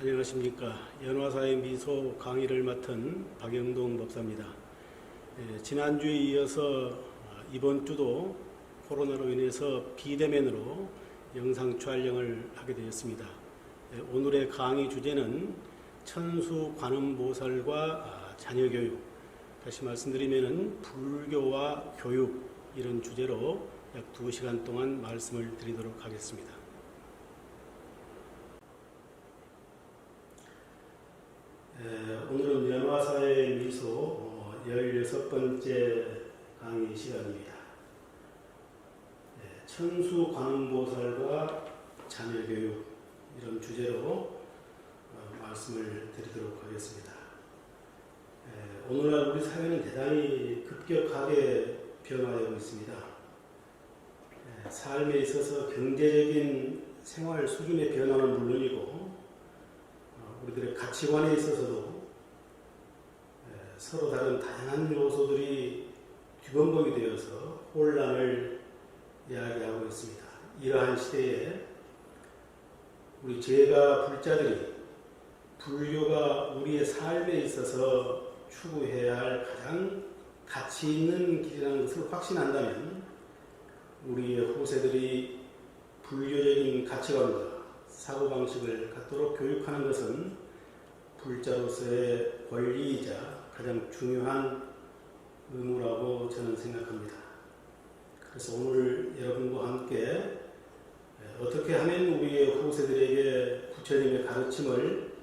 안녕하십니까. 연화사의 미소 강의를 맡은 박영동 법사입니다. 지난주에 이어서 이번 주도 코로나로 인해서 비대면으로 영상 촬영을 하게 되었습니다. 오늘의 강의 주제는 천수관음보살과 자녀교육, 다시 말씀드리면 불교와 교육, 이런 주제로 약 2시간 동안 말씀을 드리도록 하겠습니다. 오늘은 연화사의 미소 16번째 강의 시간입니다. 천수관음보살과 자녀교육, 이런 주제로 말씀을 드리도록 하겠습니다. 오늘날 우리 사회는 대단히 급격하게 변화되고 있습니다. 삶에 있어서 경제적인 생활 수준의 변화는 물론이고 우리들의 가치관에 있어서도 서로 다른 다양한 요소들이 뒤범벅이 되어서 혼란을 이야기하고 있습니다. 이러한 시대에 우리 제가 불자들이 불교가 우리의 삶에 있어서 추구해야 할 가장 가치 있는 길이라는 것을 확신한다면 우리의 후세들이 불교적인 가치관과 사고방식을 갖도록 교육하는 것은 불자로서의 권리이자 가장 중요한 의무라고 저는 생각합니다. 그래서 오늘 여러분과 함께 어떻게 하면 우리의 후세들에게 부처님의 가르침을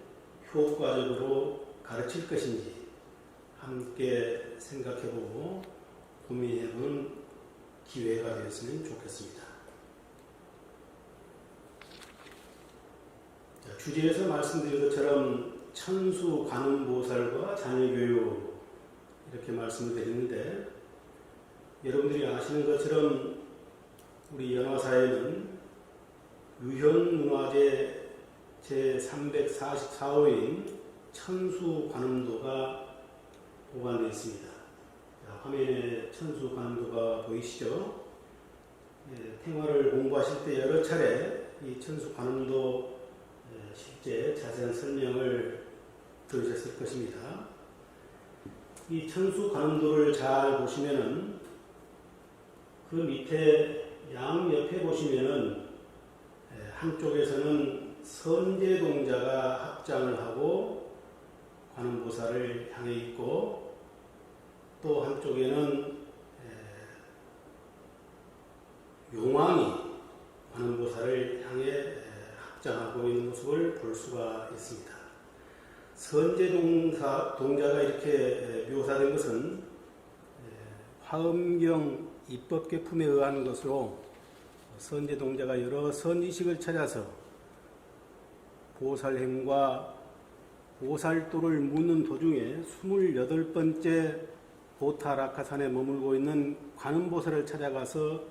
효과적으로 가르칠 것인지 함께 생각해보고 고민해보는 기회가 되었으면 좋겠습니다. 주제에서 말씀드린 것처럼 천수관음보살과 자녀교육, 이렇게 말씀을 드리는데, 여러분들이 아시는 것처럼 우리 연화사에는 유현문화재 제344호인 천수관음도가 보관되어 있습니다. 화면에 천수관음도가 보이시죠? 생활을 공부하실 때 여러 차례 이 천수관음도 실제 자세한 설명을 들으셨을 것입니다. 이 천수관음도를 잘 보시면은 그 밑에 양옆에 보시면은 한쪽에서는 선제동자가 합장을 하고 관음보살을 향해 있고 또 한쪽에는 용왕이 관음보살을 향해 합장하고 있는 모습을 볼 수가 있습니다. 선제동자가 이렇게 묘사된 것은 화엄경 입법계품에 의한 것으로 선제동자가 여러 선지식을 찾아서 보살행과 보살도를 묻는 도중에 28번째 보타라카산에 머물고 있는 관음보살을 찾아가서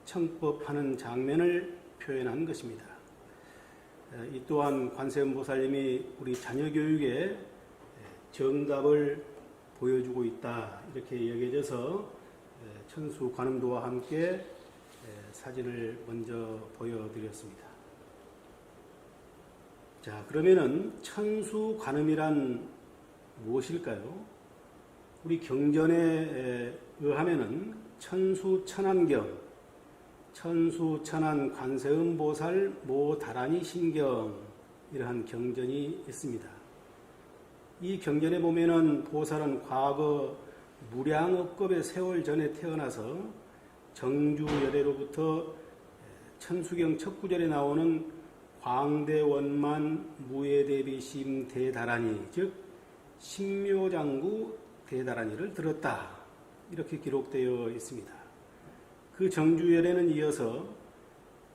청법하는 장면을 표현한 것입니다. 이 또한 관세음보살님이 우리 자녀교육에 정답을 보여주고 있다, 이렇게 여겨져서 천수관음도와 함께 사진을 먼저 보여드렸습니다. 자, 그러면은 천수관음이란 무엇일까요? 우리 경전에 의하면은 천수천안경, 천수천안 관세음보살 모다라니 신경, 이러한 경전이 있습니다. 이 경전에 보면은 보살은 과거 무량업겁의 세월 전에 태어나서 정주열애로부터 천수경 첫 구절에 나오는 광대원만 무예대비심 대다라니, 즉 신묘장구 대다라니를 들었다, 이렇게 기록되어 있습니다. 그 정주열애는 이어서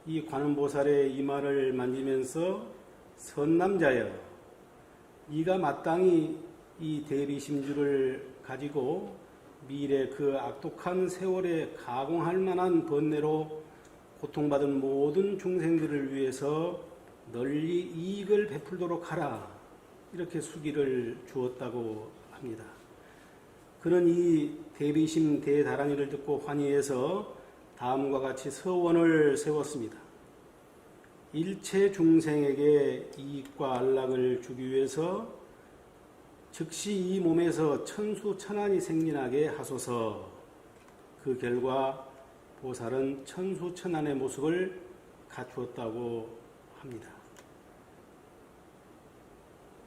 이 관음보살의 이마를 만지면서 선남자여, 네가 마땅히 이 대비심주를 가지고 미래 그 악독한 세월에 가공할 만한 번뇌로 고통받은 모든 중생들을 위해서 널리 이익을 베풀도록 하라, 이렇게 수기를 주었다고 합니다. 그는 이 대비심 대다라니를 듣고 환희해서 다음과 같이 서원을 세웠습니다. 일체 중생에게 이익과 안락을 주기 위해서 즉시 이 몸에서 천수천안이 생겨나게 하소서. 그 결과 보살은 천수천안의 모습을 갖추었다고 합니다.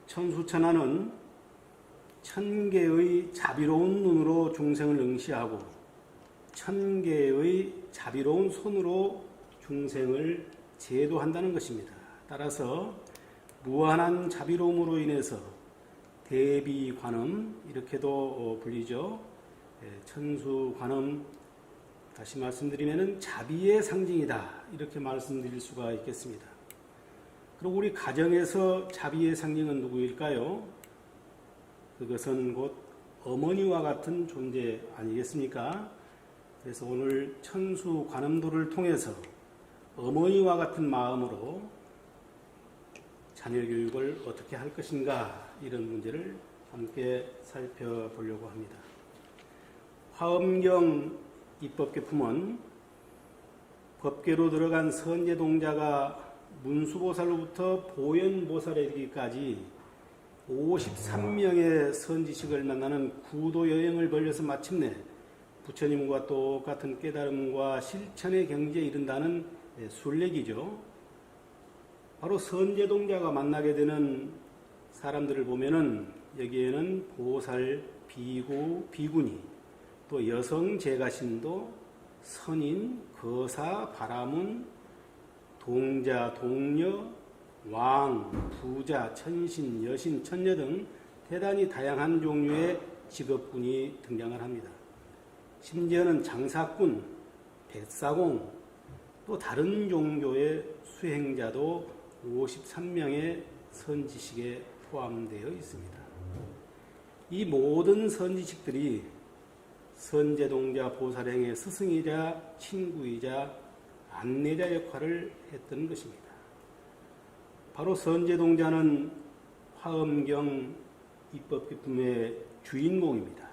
천수천안은 천개의 자비로운 눈으로 중생을 응시하고 천개의 자비로운 손으로 중생을 제도한다는 것입니다. 따라서 무한한 자비로움으로 인해서 대비관음 이렇게도 불리죠. 천수관음 다시 말씀드리면 자비의 상징이다 이렇게 말씀드릴 수가 있겠습니다. 그리고 우리 가정에서 자비의 상징은 누구일까요? 그것은 곧 어머니와 같은 존재 아니겠습니까? 그래서 오늘 천수관음도를 통해서 어머니와 같은 마음으로 자녀 교육을 어떻게 할 것인가 이런 문제를 함께 살펴보려고 합니다. 화엄경 입법계품은 법계로 들어간 선제동자가 문수보살로부터 보현보살에 이르기까지 53명의 선지식을 만나는 구도여행을 벌려서 마침내 부처님과 똑같은 깨달음과 실천의 경지에 이른다는 순례기죠. 바로 선제동자가 만나게 되는 사람들을 보면은 여기에는 보살, 비구, 비구니, 또 여성 제가신도, 선인, 거사, 바라문, 동자, 동녀, 왕, 부자, 천신, 여신, 천녀 등 대단히 다양한 종류의 직업군이 등장을 합니다. 심지어는 장사꾼, 뱃사공, 또 다른 종교의 수행자도 53명의 선지식에 포함되어 있습니다. 이 모든 선지식들이 선제동자 보살행의 스승이자 친구이자 안내자 역할을 했던 것입니다. 바로 선제동자는 화엄경 입법기품의 주인공입니다.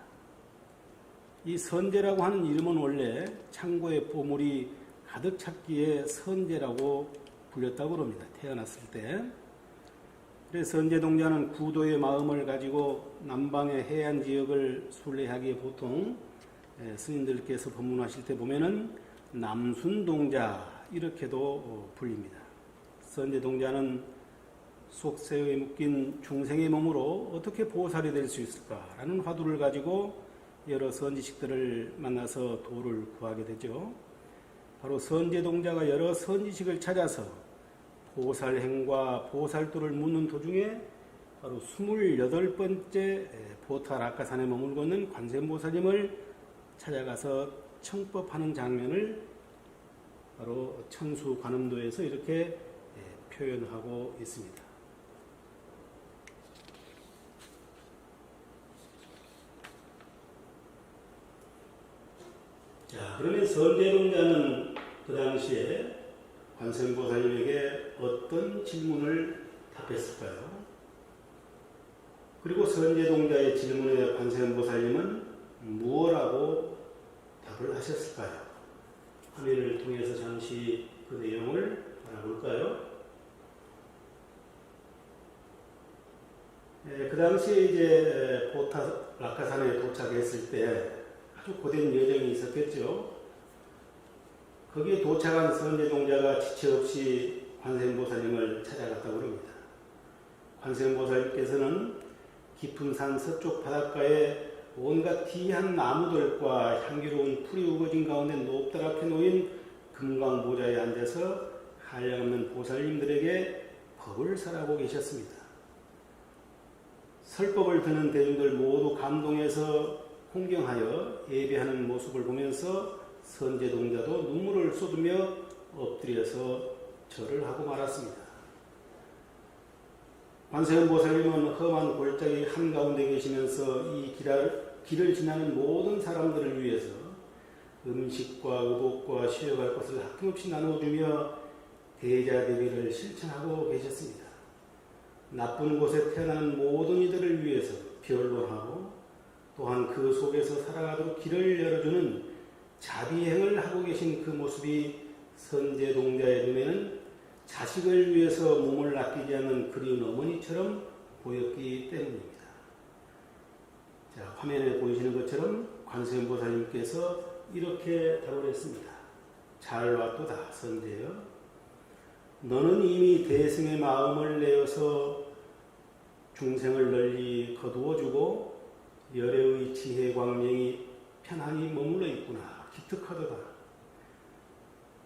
이 선제라고 하는 이름은 원래 창고에 보물이 가득 찼기에 선제라고 불렸다고 합니다. 태어났을 때. 그래서 선제동자는 구도의 마음을 가지고 남방의 해안 지역을 순례하기에 보통 스님들께서 법문하실 때 보면은 남순동자 이렇게도 불립니다. 선제동자는 속세에 묶인 중생의 몸으로 어떻게 보살이 될 수 있을까라는 화두를 가지고 여러 선지식들을 만나서 도를 구하게 되죠. 바로 선제동자가 여러 선지식을 찾아서 보살행과 보살도를 묻는 도중에 바로 28번째 보타락가산에 머물고 있는 관세음보살님을 찾아가서 청법하는 장면을 바로 천수관음도에서 이렇게 표현하고 있습니다. 자, 그러면 선제동자는 그 당시에 관세음보살님에게 어떤 질문을 답했을까요? 그리고 선제동자의 질문에 관세음보살님은 무엇라고 답을 하셨을까요? 화면을 통해서 잠시 그 내용을 알아볼까요? 그 당시에 이제 보타락가산에 도착했을 때 아주 고된 여정이 있었겠죠. 거기에 도착한 선제동자가 지체 없이 관세음보살님을 찾아갔다고 합니다. 관세음보살님께서는 깊은 산 서쪽 바닷가에 온갖 희한 나무들과 향기로운 풀이 우거진 가운데 높다랗게 놓인 금강보좌에 앉아서 한량없는 보살님들에게 법을 설하고 계셨습니다. 설법을 듣는 대중들 모두 감동해서 홍경하여 예배하는 모습을 보면서 선제동자도 눈물을 쏟으며 엎드려서 절을 하고 말았습니다. 관세음보살님은 험한 골짜기 한가운데 계시면서 이 길을 지나는 모든 사람들을 위해서 음식과 의복과 쉬어갈 것을 아낌없이 나눠주며 대자대비를 실천하고 계셨습니다. 나쁜 곳에 태어나는 모든 이들을 위해서 변론하고 또한 그 속에서 살아가도록 길을 열어주는 자비행을 하고 계신 그 모습이 선제동자의 눈에는 자식을 위해서 몸을 아끼지 않는 그리운 어머니처럼 보였기 때문입니다. 자, 화면에 보이시는 것처럼 관세음보살님께서 이렇게 답을 했습니다. 잘 왔도다 선제여. 너는 이미 대승의 마음을 내어서 중생을 널리 거두어주고 열애의 지혜 광명이 편안히 머물러 있구나. 기특하도다.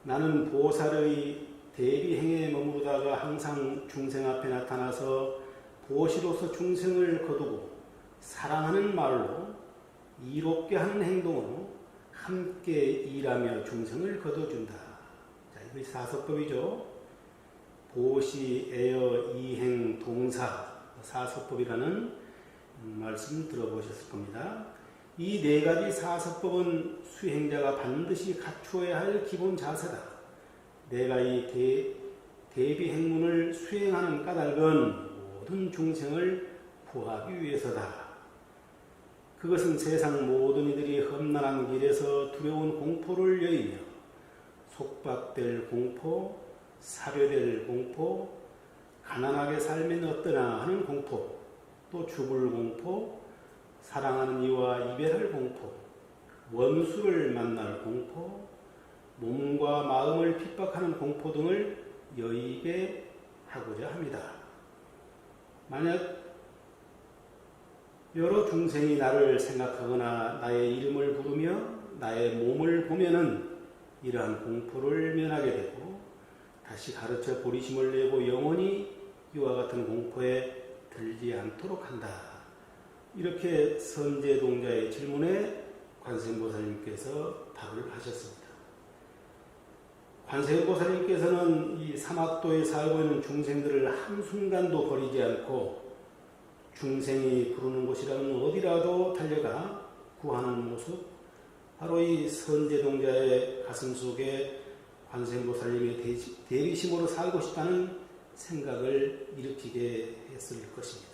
나는 보살의 대비행에 머무르다가 항상 중생 앞에 나타나서 보시로서 중생을 거두고 사랑하는 말로 이롭게 하는 행동으로 함께 일하며 중생을 거둬준다. 자, 이게 사서법이죠. 보시, 애여, 이행, 동사, 사서법이라는 말씀 들어보셨을 겁니다. 이 네 가지 사서법은 수행자가 반드시 갖추어야 할 기본 자세다. 내가 이 대비 행문을 수행하는 까닭은 모든 중생을 구하기 위해서다. 그것은 세상 모든 이들이 험난한 길에서 두려운 공포를 여의며 속박될 공포, 사료될 공포, 가난하게 살면 어떠나 하는 공포, 또 죽을 공포, 사랑하는 이와 이별할 공포, 원수를 만날 공포, 몸과 마음을 핍박하는 공포 등을 여의게 하고자 합니다. 만약 여러 중생이 나를 생각하거나 나의 이름을 부르며 나의 몸을 보면은 이러한 공포를 면하게 되고 다시 가르쳐 보리심을 내고 영원히 이와 같은 공포에 들지 않도록 한다. 이렇게 선제동자의 질문에 관세음보살님께서 답을 하셨습니다. 관세음보살님께서는 이 사막도에 살고 있는 중생들을 한순간도 버리지 않고 중생이 부르는 곳이라면 어디라도 달려가 구하는 모습, 바로 이 선제동자의 가슴 속에 관세음보살님의 대비심으로 살고 싶다는 생각을 일으키게 했을 것입니다.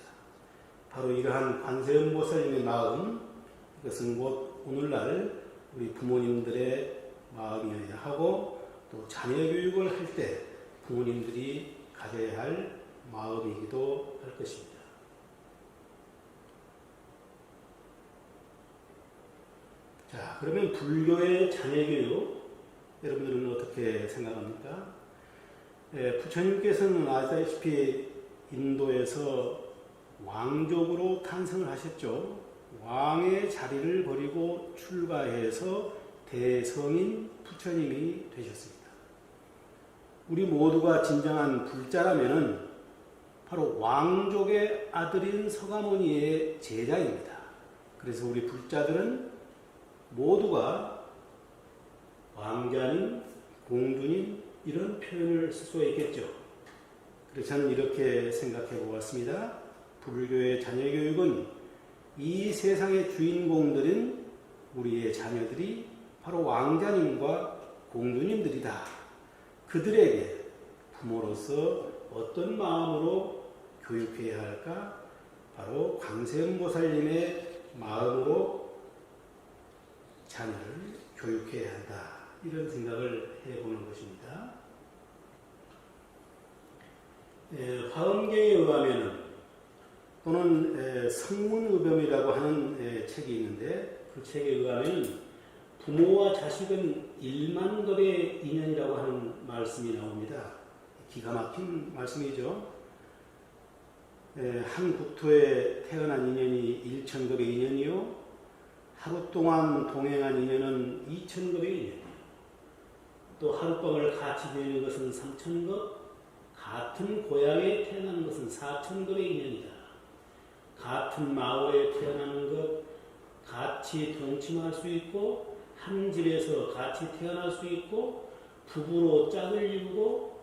바로 이러한 관세음보살님의 마음, 이것은 곧 오늘날 우리 부모님들의 마음이어야 하고 또 자녀 교육을 할 때 부모님들이 가져야 할 마음이기도 할 것입니다. 자, 그러면 불교의 자녀교육, 여러분들은 어떻게 생각합니까? 부처님께서는 아시다시피 인도에서 왕족으로 탄생을 하셨죠. 왕의 자리를 버리고 출가해서 대성인 부처님이 되셨습니다. 우리 모두가 진정한 불자라면은 바로 왕족의 아들인 서가모니의 제자입니다. 그래서 우리 불자들은 모두가 왕자님, 공주님 이런 표현을 쓸 수가 있겠죠. 그래서 저는 이렇게 생각해 보았습니다. 불교의 자녀교육은 이 세상의 주인공들인 우리의 자녀들이 바로 왕자님과 공주님들이다. 그들에게 부모로서 어떤 마음으로 교육해야 할까? 바로 관세음보살님의 마음으로 자녀를 교육해야 한다. 이런 생각을 해보는 것입니다. 화엄경에 의하면 또는 성문의범이라고 하는 책이 있는데 그 책에 의하면 부모와 자식은 1만 급의 인연이라고 하는 말씀이 나옵니다. 기가 막힌 말씀이죠. 한 국토에 태어난 인연이 1,000급의 인연이요. 하루 동안 동행한 인연은 2,000급의 인연이에요. 또 하룻밤을 같이 지내는 것은 3,000급, 같은 고향에 태어나는 것은 4,000급의 인연이다. 같은 마을에 태어나는 것, 같이 동침할 수 있고 한 집에서 같이 태어날 수 있고 부부로 짝을 이루고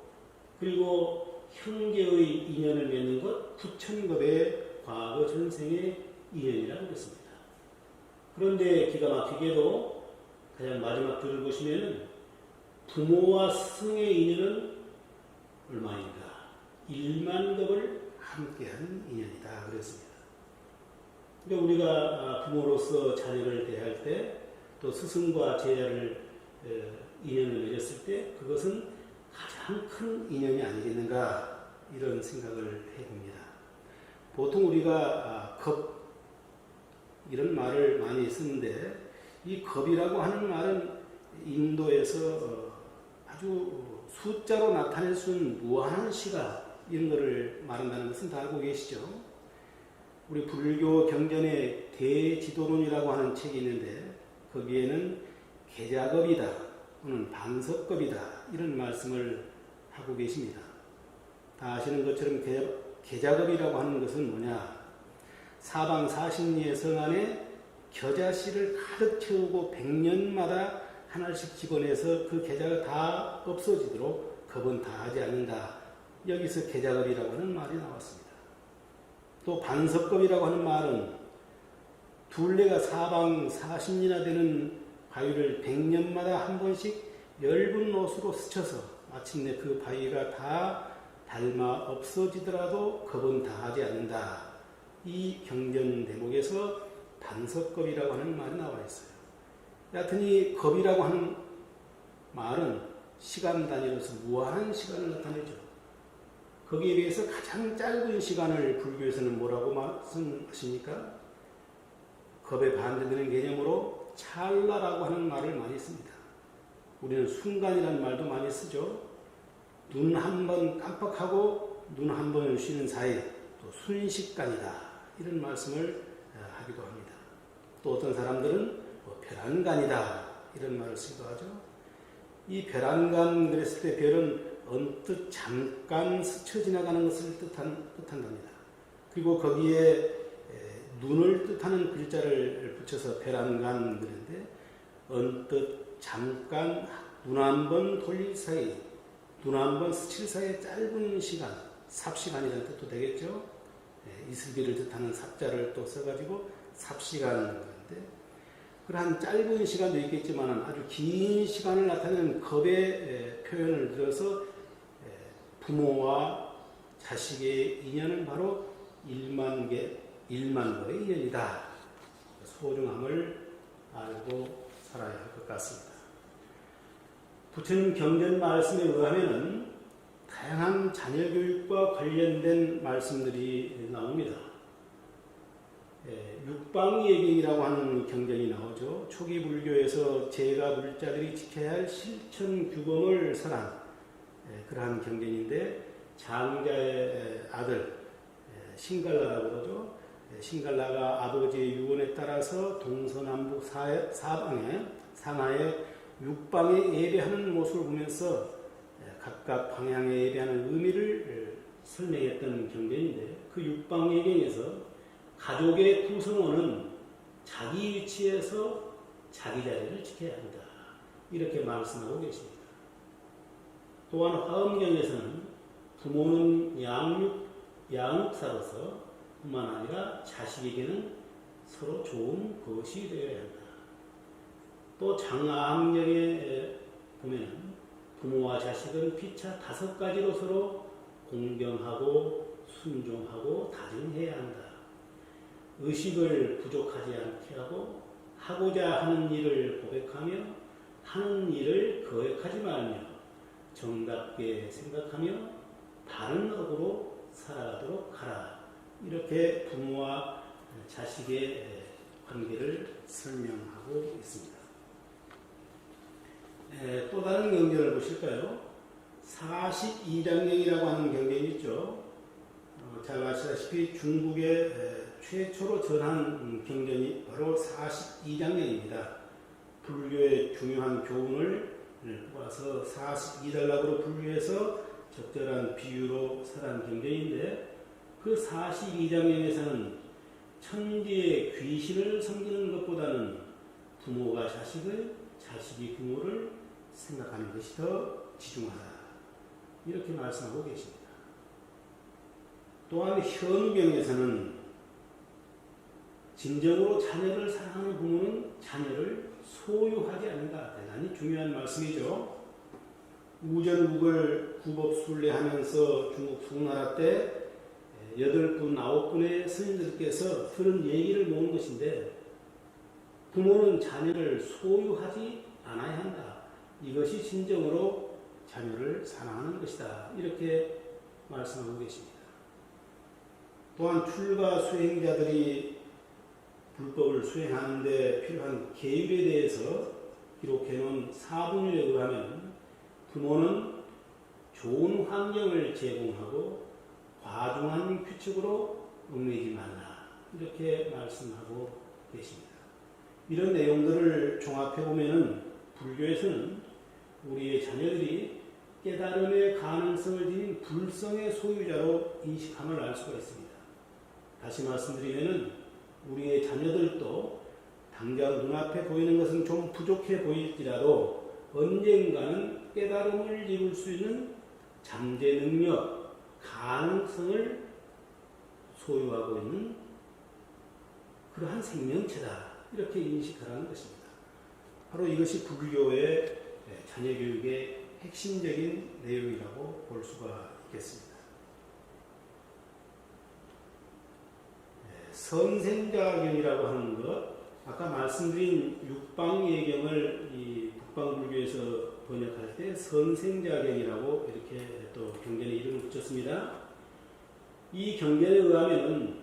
그리고 형제의 인연을 맺는 것 9,000급의 과거 전생의 인연이라고 했습니다. 그런데 기가 막히게도 가장 마지막 글을 보시면 부모와 스승의 인연은 얼마인가? 1만 급을 함께한 인연이다 그랬습니다. 그러니까 우리가 부모로서 자녀를 대할 때 또 스승과 제자를 인연을 맺었을 때 그것은 가장 큰 인연이 아니겠는가 이런 생각을 해봅니다. 보통 우리가 겁 이런 말을 많이 쓰는데 이 겁이라고 하는 말은 인도에서 아주 숫자로 나타낼 수 있는 무한한 시가 이런 것을 말한다는 것은 다 알고 계시죠? 우리 불교 경전에 대지도론이라고 하는 책이 있는데 거기에는 계자겁이다 또는 반석겁이다 이런 말씀을 하고 계십니다. 다 아시는 것처럼 계자겁이라고 하는 것은 뭐냐? 사방 40리의 성 안에 겨자씨를 가득 채우고 100년마다 하나씩 집어내서 그 계자가 다 없어지도록 겁은 다 하지 않는다. 여기서 계자겁이라고 하는 말이 나왔습니다. 또 반석겁이라고 하는 말은 둘레가 사방 40리나 되는 바위를 100년마다 한 번씩 엷은 옷으로 스쳐서 마침내 그 바위가 다 닳아 없어지더라도 겁은 다 하지 않는다. 이 경전 대목에서 반석겁이라고 하는 말이 나와 있어요. 여하튼 이 겁이라고 하는 말은 시간 단위로서 무한한 시간을 나타내죠. 거기에 비해서 가장 짧은 시간을 불교에서는 뭐라고 말씀하십니까? 겁에 반대되는 개념으로 찰나라고 하는 말을 많이 씁니다. 우리는 순간이라는 말도 많이 쓰죠. 눈 한 번 깜빡하고 눈 한 번 쉬는 사이 또 순식간이다. 이런 말씀을 하기도 합니다. 또 어떤 사람들은 별안간이다. 이런 말을 쓰기도 하죠. 이 별안간 그랬을 때 별은 언뜻 잠깐 스쳐 지나가는 것을 뜻한답니다. 그리고 거기에 눈을 뜻하는 글자를 붙여서 별안간 그랬는데 언뜻 잠깐 눈 한 번 돌릴 사이 눈 한 번 스칠 사이의 짧은 시간 삽시간이라는 뜻도 되겠죠. 이슬비를 뜻하는 삽자를 또 써가지고 삽시간 그런데 그러한 짧은 시간도 있겠지만 아주 긴 시간을 나타내는 겁의 표현을 들어서 부모와 자식의 인연은 바로 1만 거의 인연이다. 소중함을 알고 살아야 할 것 같습니다. 부처님 경전 말씀에 의하면 다양한 자녀교육과 관련된 말씀들이 나옵니다. 육방예경이라고 하는 경전이 나오죠. 초기 불교에서 제가 불자들이 지켜야 할 실천 규범을 설한 그러한 경전인데 장자의 아들 신갈라라고 그러죠. 신갈라가 아버지의 유언에 따라서 동서남북 상하에 육방에 예배하는 모습을 보면서 각각 방향에 예배하는 의미를 설명했던 경전인데 그 육방예경에서 가족의 구성원은 자기 위치에서 자기 자리를 지켜야 한다. 이렇게 말씀하고 계십니다. 또한 화엄경에서는 부모는 양육사로서 뿐만 아니라 자식에게는 서로 좋은 것이 되어야 한다. 또 장아함경에 보면 부모와 자식은 피차 5가지로 서로 공경하고 순종하고 다짐해야 한다. 의식을 부족하지 않게 하고 하고자 하는 일을 고백하며 하는 일을 거역하지 말며 정답게 생각하며 바른 업으로 살아가도록 하라. 이렇게 부모와 자식의 관계를 설명하고 있습니다. 또 다른 경전을 보실까요? 42장경이라고 하는 경전이 있죠. 잘 아시다시피 중국의 최초로 전한 경전이 바로 42장경입니다. 불교의 중요한 교훈을 뽑아서 42단락으로 분류해서 적절한 비유로 설한 경전인데 그 42장경에서는 천지의 귀신을 섬기는 것보다는 부모가 자식을, 자식이 부모를 생각하는 것이 더 지중하다. 이렇게 말씀하고 계십니다. 또한 현경에서는 진정으로 자녀를 사랑하는 부모는 자녀를 소유하지 않는다. 대단히 중요한 말씀이죠. 우전국을 구법순례하면서 중국 송나라 때 8분, 9분의 스님들께서 들은 얘기를 모은 것인데 부모는 자녀를 소유하지 않아야 한다. 이것이 진정으로 자녀를 사랑하는 것이다. 이렇게 말씀하고 계십니다. 또한 출가 수행자들이 불법을 수행하는 데 필요한 계율에 대해서 기록해 놓은 사분율에 의하면 부모는 좋은 환경을 제공하고 과중한 규칙으로 얽매이지 말라. 이렇게 말씀하고 계십니다. 이런 내용들을 종합해 보면 불교에서는 우리의 자녀들이 깨달음의 가능성을 지닌 불성의 소유자로 인식함을 알 수가 있습니다. 다시 말씀드리면 우리의 자녀들도 당장 눈앞에 보이는 것은 좀 부족해 보일지라도 언젠가는 깨달음을 이룰 수 있는 잠재 능력, 가능성을 소유하고 있는 그러한 생명체다. 이렇게 인식하라는 것입니다. 바로 이것이 불교의 자녀교육의 핵심적인 내용이라고 볼 수가 있겠습니다. 선생자경이라고 하는 것, 아까 말씀드린 육방예경을 이 북방불교에서 번역할 때 선생자경이라고 이렇게 또 경전에 이름을 붙였습니다. 이 경전에 의하면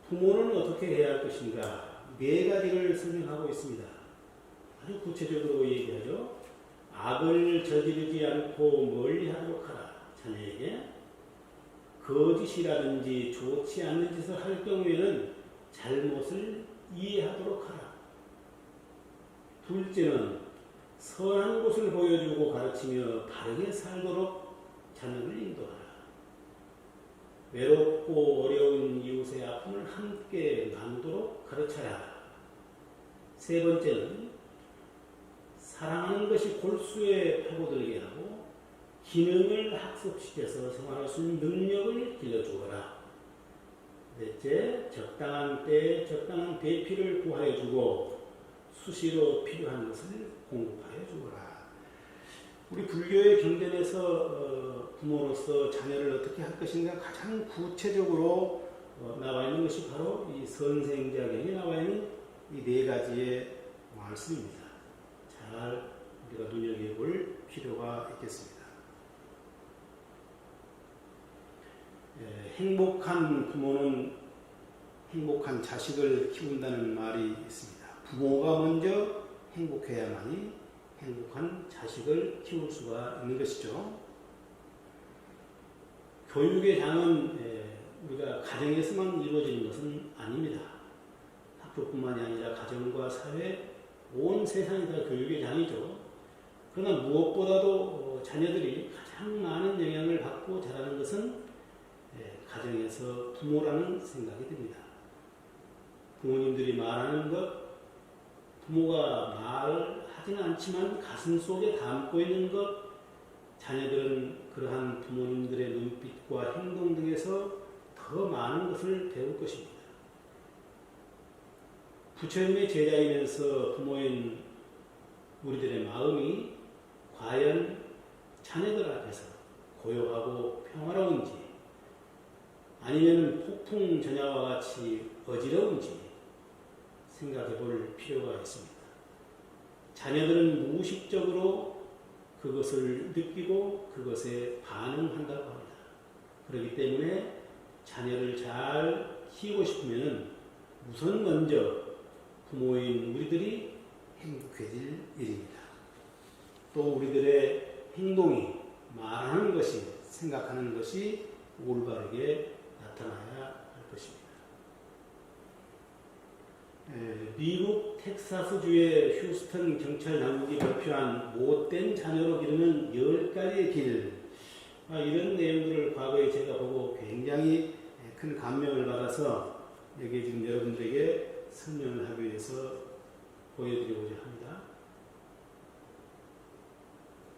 부모는 어떻게 해야 할 것인가 4가지를 설명하고 있습니다. 아주 구체적으로 얘기하죠. 악을 저지르지 않고 멀리하도록 하라. 자녀에게 거짓이라든지 좋지 않는 짓을 할 경우에는 잘못을 이해하도록 하라. 둘째는 선한 곳을 보여주고 가르치며 바르게 살도록 자녀를 인도하라. 외롭고 어려운 이웃의 아픔을 함께 나누도록 가르쳐라. 세 번째는 사랑하는 것이 골수에 파고들게 하고 기능을 학습시켜서 생활할 수 있는 능력을 길러주어라. 넷째, 적당한 때에 적당한 대피를 구하여주고 수시로 필요한 것을 공급하여 주어라. 우리 불교의 경전에서 부모로서 자녀를 어떻게 할 것인가 가장 구체적으로 나와 있는 것이 바로 이 선생자경에 나와 있는 이 4가지의 말씀입니다. 잘 우리가 눈여겨볼 필요가 있겠습니다. 행복한 부모는 행복한 자식을 키운다는 말이 있습니다. 부모가 먼저 행복해야만이 행복한 자식을 키울 수가 있는 것이죠. 교육의 장은 우리가 가정에서만 이루어지는 것은 아닙니다. 학교뿐만이 아니라 가정과 사회, 온 세상이 다 교육의 장이죠. 그러나 무엇보다도 자녀들이 가장 많은 영향을 받고 자라는 것은 가정에서 부모라는 생각이 듭니다. 부모님들이 말하는 것, 부모가 말하지는 않지만 가슴 속에 담고 있는 것, 자녀들은 그러한 부모님들의 눈빛과 행동 등에서 더 많은 것을 배울 것입니다. 부처님의 제자이면서 부모인 우리들의 마음이 과연 자녀들 앞에서 고요하고 평화로운지 아니면 폭풍 전야와 같이 어지러운지 생각해 볼 필요가 있습니다. 자녀들은 무의식적으로 그것을 느끼고 그것에 반응한다고 합니다. 그렇기 때문에 자녀를 잘 키우고 싶으면 우선 먼저 부모인 우리들이 행복해질 일입니다. 또 우리들의 행동이 말하는 것이 생각하는 것이 올바르게 나타나야 할 것입니다. 미국 텍사스주의 휴스턴 경찰 당국이 발표한 못된 자녀로 기르는 10가지의 길, 이런 내용들을 과거에 제가 보고 굉장히 큰 감명을 받아서 여기 지금 여러분들에게 설명을 하기 위해서 보여드리고자 합니다.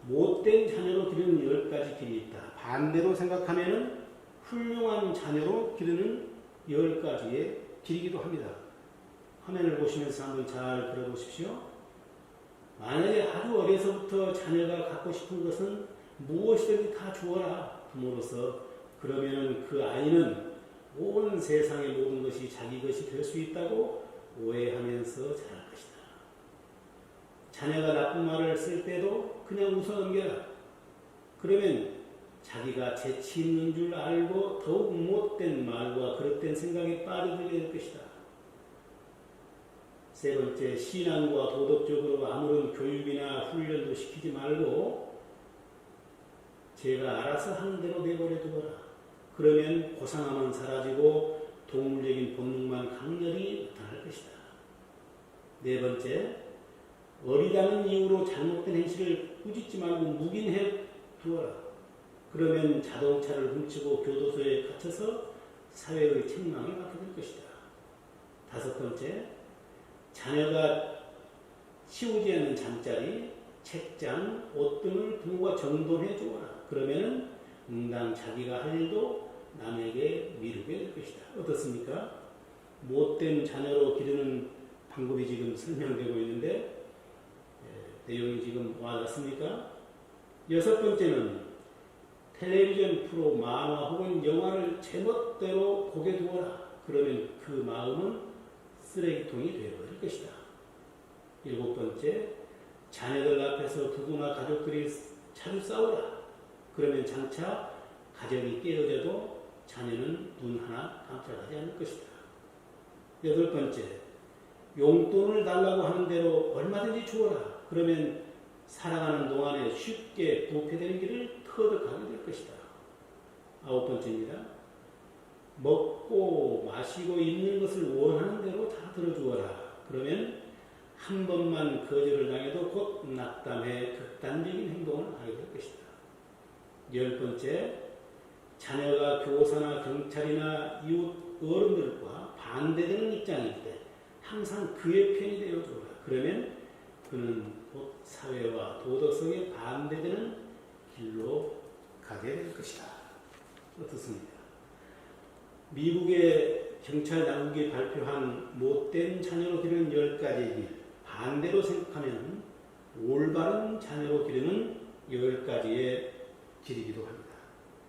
못된 자녀로 기르는 10가지 길이 있다. 반대로 생각하면 훌륭한 자녀로 기르는 10가지의 길이기도 합니다. 화면을 보시면서 한번 잘 들어보십시오. 만약에 아주 어려서부터 자녀가 갖고 싶은 것은 무엇이든지 다 주어라, 부모로서. 그러면 그 아이는 온 세상의 모든 것이 자기 것이 될 수 있다고 오해하면서 자랄 것이다. 자녀가 나쁜 말을 쓸 때도 그냥 웃어 넘겨라. 그러면 자기가 재치 있는 줄 알고 더욱 못된 말과 그릇된 생각에 빠져들게 될 것이다. 세 번째, 신앙과 도덕적으로 아무런 교육이나 훈련도 시키지 말고 제가 알아서 하는 대로 내버려 두거라. 그러면 고상함은 사라지고 동물적인 본능만 강렬히 나타날 것이다. 네 번째, 어리다는 이유로 잘못된 행실을 꾸짖지 말고 묵인해 두어라. 그러면 자동차를 훔치고 교도소에 갇혀서 사회의 책망에 받게 될 것이다. 다섯 번째, 자녀가 치우지 않는 잠자리, 책장, 옷 등을 부모가 정돈해 주어라. 그러면 응당 자기가 할 일도 남에게 미루게 될 것이다. 어떻습니까? 못된 자녀로 기르는 방법이 지금 설명되고 있는데 내용이 지금 와닿습니까? 여섯 번째는 텔레비전 프로, 만화 혹은 영화를 제멋대로 보게 두어라. 그러면 그 마음은 쓰레기통이 되어버릴 것이다. 일곱 번째, 자녀들 앞에서 부부나 가족들이 자주 싸우라. 그러면 장차 가정이 깨어져도 자녀는 눈 하나 깜짝하지 않을 것이다. 여덟 번째, 용돈을 달라고 하는 대로 얼마든지 주어라. 그러면 살아가는 동안에 쉽게 부패되는 길을 터득하게 될 것이다. 아홉 번째입니다. 먹고 마시고 입는 것을 원하는 대로 다 들어주어라. 그러면 한 번만 거절을 당해도 곧 낙담해 극단적인 행동을 하게 될 것이다. 열 번째, 자녀가 교사나 경찰이나 이웃 어른들과 반대되는 입장일 때 항상 그의 편이 되어주어라. 그러면 그는 곧 사회와 도덕성에 반대되는 길로 가게 될 것이다. 어떻습니까? 미국의 경찰 당국이 발표한 못된 자녀로 기르는 10가지의 길, 반대로 생각하면 올바른 자녀로 기르는 10가지의 길이기도 합니다.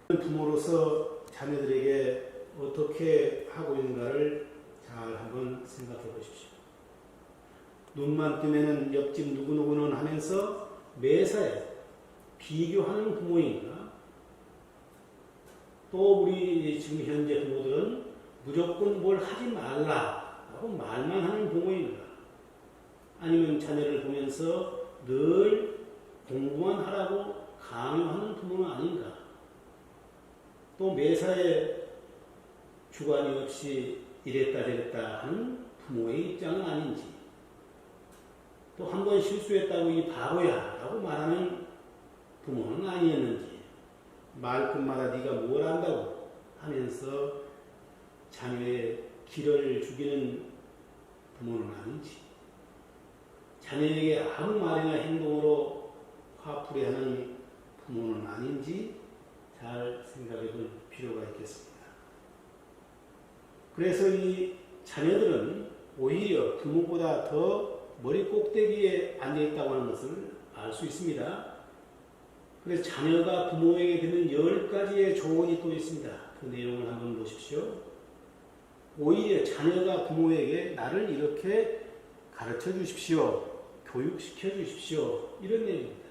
부모로서 자녀들에게 어떻게 하고 있는가를 잘 한번 생각해 보십시오. 눈만 뜨면은 옆집 누구누구는 하면서 매사에 비교하는 부모인가? 또 우리 지금 현재 부모들은 무조건 뭘 하지 말라라고 말만 하는 부모인가? 아니면 자녀를 보면서 늘 공부만 하라고 강요하는 부모는 아닌가? 또 매사에 주관이 없이 이랬다 저랬다 하는 부모의 입장은 아닌지, 또 한 번 실수했다고 이 바보야 라고 말하는 부모는 아니었는지, 말끝마다 네가 뭘 안다고 하면서 자녀의 기를 죽이는 부모는 아닌지, 자녀에게 아무 말이나 행동으로 화풀이하는 부모는 아닌지 잘 생각해 볼 필요가 있겠습니다. 그래서 이 자녀들은 오히려 부모보다 더 머리 꼭대기에 앉아있다고 하는 것을 알 수 있습니다. 그래서 자녀가 부모에게 드는 10가지의 조언이 또 있습니다. 그 내용을 한번 보십시오. 오히려 자녀가 부모에게 나를 이렇게 가르쳐 주십시오. 교육시켜 주십시오. 이런 내용입니다.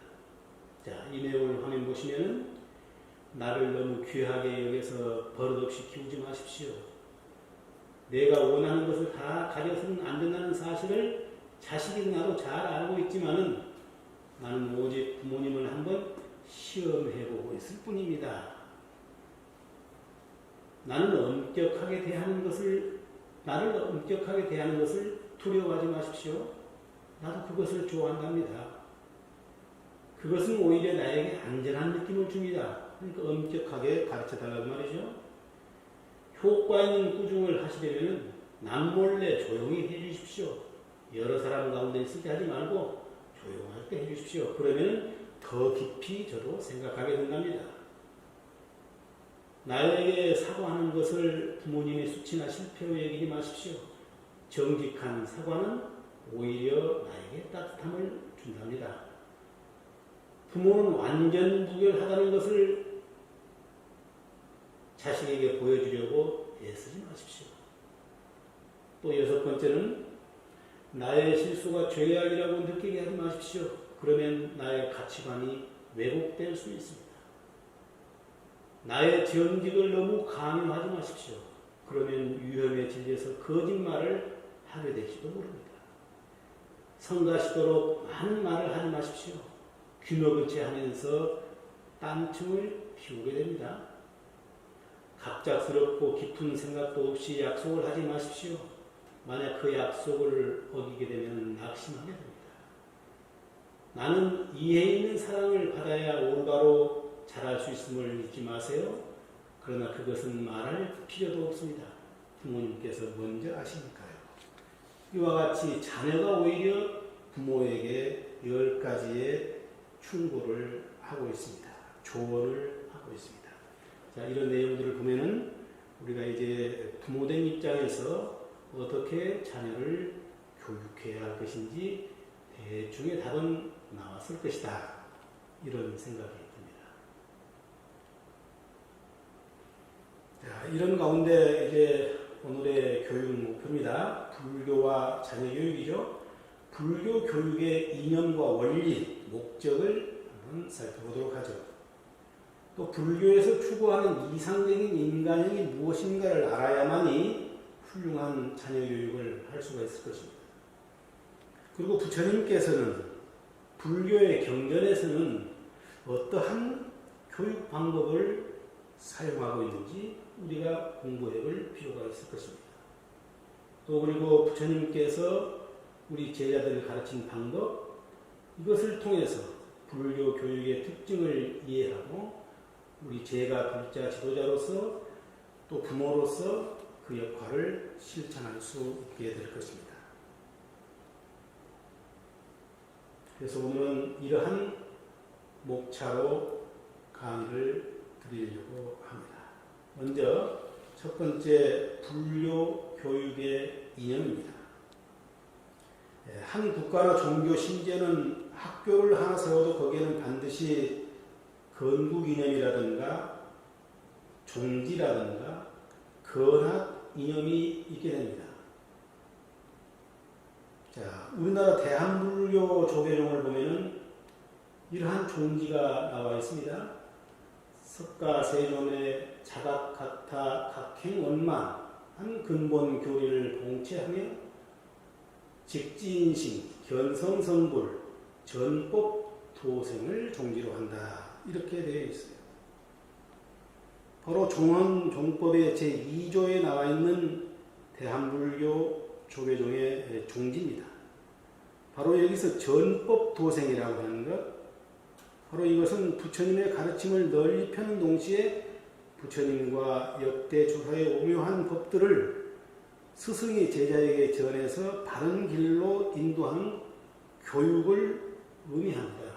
자, 이 내용을 화면 보시면은 나를 너무 귀하게 여겨서 버릇없이 키우지 마십시오. 내가 원하는 것을 다 가져서는 안 된다는 사실을 자식인 나도 잘 알고 있지만은 나는 오직 부모님을 한번 시험해보고 있을 뿐입니다. 나를 엄격하게 대하는 것을 두려워하지 마십시오. 나도 그것을 좋아한답니다. 그것은 오히려 나에게 안전한 느낌을 줍니다. 그러니까 엄격하게 가르쳐달라고 말이죠. 효과 있는 꾸중을 하시려면 남몰래 조용히 해주십시오. 여러 사람 가운데 있을 때 하지 말고 조용할 때 해주십시오. 그러면 더 깊이 저도 생각하게 된답니다. 나에게 사과하는 것을 부모님의 수치나 실패로 여기지 마십시오. 정직한 사과는 오히려 나에게 따뜻함을 준답니다. 부모는 완전 부결하다는 것을 자식에게 보여주려고 애쓰지 마십시오. 또 여섯 번째는 나의 실수가 죄악이라고 느끼게 하지 마십시오. 그러면 나의 가치관이 왜곡될 수 있습니다. 나의 정직을 너무 강요하지 마십시오. 그러면 위험에 질려서 거짓말을 하게 될지도 모릅니다. 성가시도록 많은 말을 하지 마십시오. 귀머거치 하면서 딴청을 피우게 됩니다. 갑작스럽고 깊은 생각도 없이 약속을 하지 마십시오. 만약 그 약속을 어기게 되면 낙심하게 됩니다. 나는 이해 있는 사랑을 받아야 올바로 잘할 수 있음을 잊지 마세요. 그러나 그것은 말할 필요도 없습니다. 부모님께서 먼저 아시니까요. 이와 같이 자녀가 오히려 부모에게 10가지의 충고를 하고 있습니다. 조언을 하고 있습니다. 자, 이런 내용들을 보면은 우리가 이제 부모된 입장에서 어떻게 자녀를 교육해야 할 것인지 대충의 답은 나왔을 것이다. 이런 생각이 듭니다. 자, 이런 가운데 이제 오늘의 교육 목표입니다. 불교와 자녀 교육이죠. 불교 교육의 이념과 원리, 목적을 한번 살펴보도록 하죠. 또 불교에서 추구하는 이상적인 인간형이 무엇인가를 알아야만이 훌륭한 자녀 교육을 할 수가 있을 것입니다. 그리고 부처님께서는 불교의 경전에서는 어떠한 교육 방법을 사용하고 있는지 우리가 공부해 볼 필요가 있을 것입니다. 또 그리고 부처님께서 우리 제자들을 가르친 방법, 이것을 통해서 불교 교육의 특징을 이해하고 우리 제가 불자 지도자로서 또 부모로서 그 역할을 실천할 수 있게 될 것입니다. 그래서 오늘은 이러한 목차로 강의를 드리려고 합니다. 먼저 첫 번째 불교 교육의 이념입니다. 한 국가나 종교 심지어는 학교를 하나 세워도 거기에는 반드시 건국 이념이라든가 종지라든가 건학 이념이 있게 됩니다. 자, 우리나라 대한불교 조계종을 보면은 이러한 종지가 나와 있습니다. 석가세존의 자각가타 각행원만한 근본 교리를 봉체하며 직지인신, 견성성불, 전법 도생을 종지로 한다. 이렇게 되어 있어요. 바로 종헌종법의 제2조에 나와 있는 대한불교 조계종의 종지입니다. 바로 여기서 전법 도생이라고 하는 것, 바로 이것은 부처님의 가르침을 널리 펴는 동시에 부처님과 역대 조사의 오묘한 법들을 스승이 제자에게 전해서 바른 길로 인도하는 교육을 의미합니다.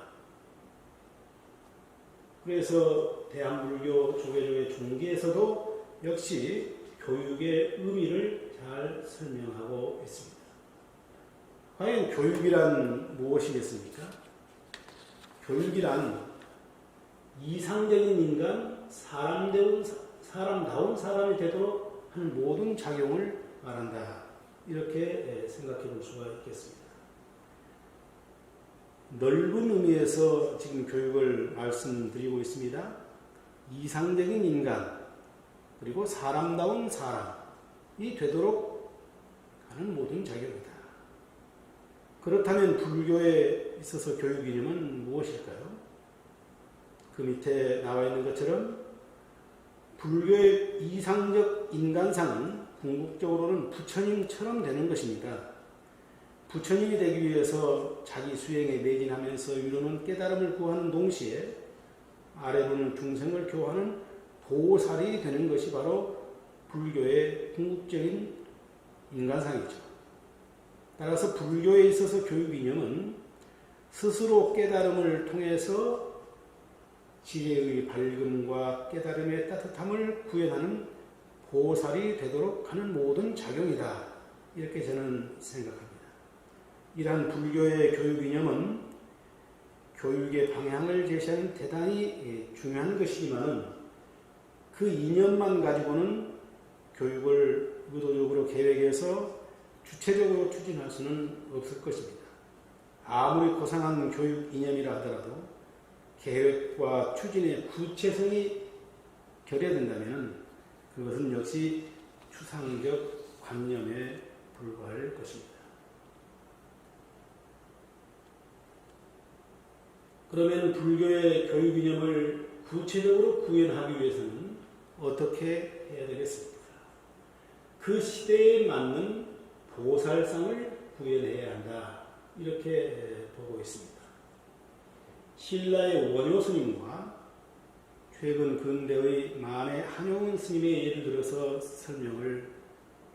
그래서 대한불교 조계종의 종기에서도 역시 교육의 의미를 잘 설명하고 있습니다. 과연 교육이란 무엇이겠습니까? 교육이란 이상적인 인간, 사람다운 사람이 되도록 하는 모든 작용을 말한다. 이렇게 생각해 볼 수가 있겠습니다. 넓은 의미에서 지금 교육을 말씀드리고 있습니다. 이상적인 인간, 그리고 사람다운 사람이 되도록 하는 모든 작용이다. 그렇다면 불교에 있어서 교육 이념은 무엇일까요? 그 밑에 나와 있는 것처럼 불교의 이상적 인간상은 궁극적으로는 부처님처럼 되는 것입니다. 부처님이 되기 위해서 자기 수행에 매진하면서 위로는 깨달음을 구하는 동시에 아래로는 중생을 교화하는 보살이 되는 것이 바로 불교의 궁극적인 인간상이죠. 따라서 불교에 있어서 교육 이념은 스스로 깨달음을 통해서 지혜의 밝음과 깨달음의 따뜻함을 구현하는 보살이 되도록 하는 모든 작용이다. 이렇게 저는 생각합니다. 이러한 불교의 교육 이념은 교육의 방향을 제시하는 대단히 중요한 것이지만 그 이념만 가지고는 교육을 의도적으로 계획해서 주체적으로 추진할 수는 없을 것입니다. 아무리 고상한 교육 이념이라 하더라도 계획과 추진의 구체성이 결여된다면 그것은 역시 추상적 관념에 불과할 것입니다. 그러면 불교의 교육 이념을 구체적으로 구현하기 위해서는 어떻게 해야 되겠습니까? 그 시대에 맞는 보살상을 구현해야 한다. 이렇게 보고 있습니다. 신라의 원효 스님과 최근 근대의 만해 한용운 스님의 예를 들어서 설명을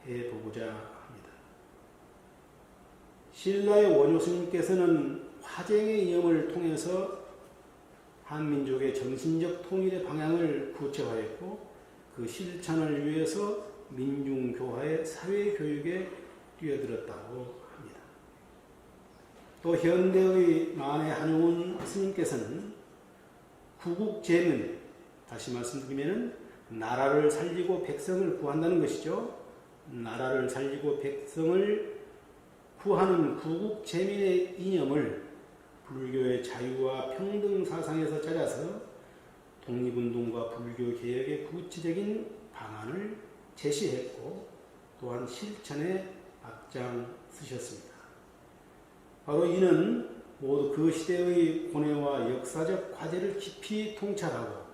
해보고자 합니다. 신라의 원효 스님께서는 화쟁의 이념을 통해서 한민족의 정신적 통일의 방향을 구체화했고 그 실천을 위해서 민중교화의 사회교육에 뛰어들었다고 합니다. 또 현대의 만해 한용운 스님께서는 구국재민, 다시 말씀드리면 나라를 살리고 백성을 구한다는 것이죠. 나라를 살리고 백성을 구하는 구국재민의 이념을 불교의 자유와 평등 사상에서 찾아서 독립운동과 불교개혁의 구체적인 방안을 제시했고 또한 실천에 앞장서셨습니다. 바로 이는 모두 그 시대의 고뇌와 역사적 과제를 깊이 통찰하고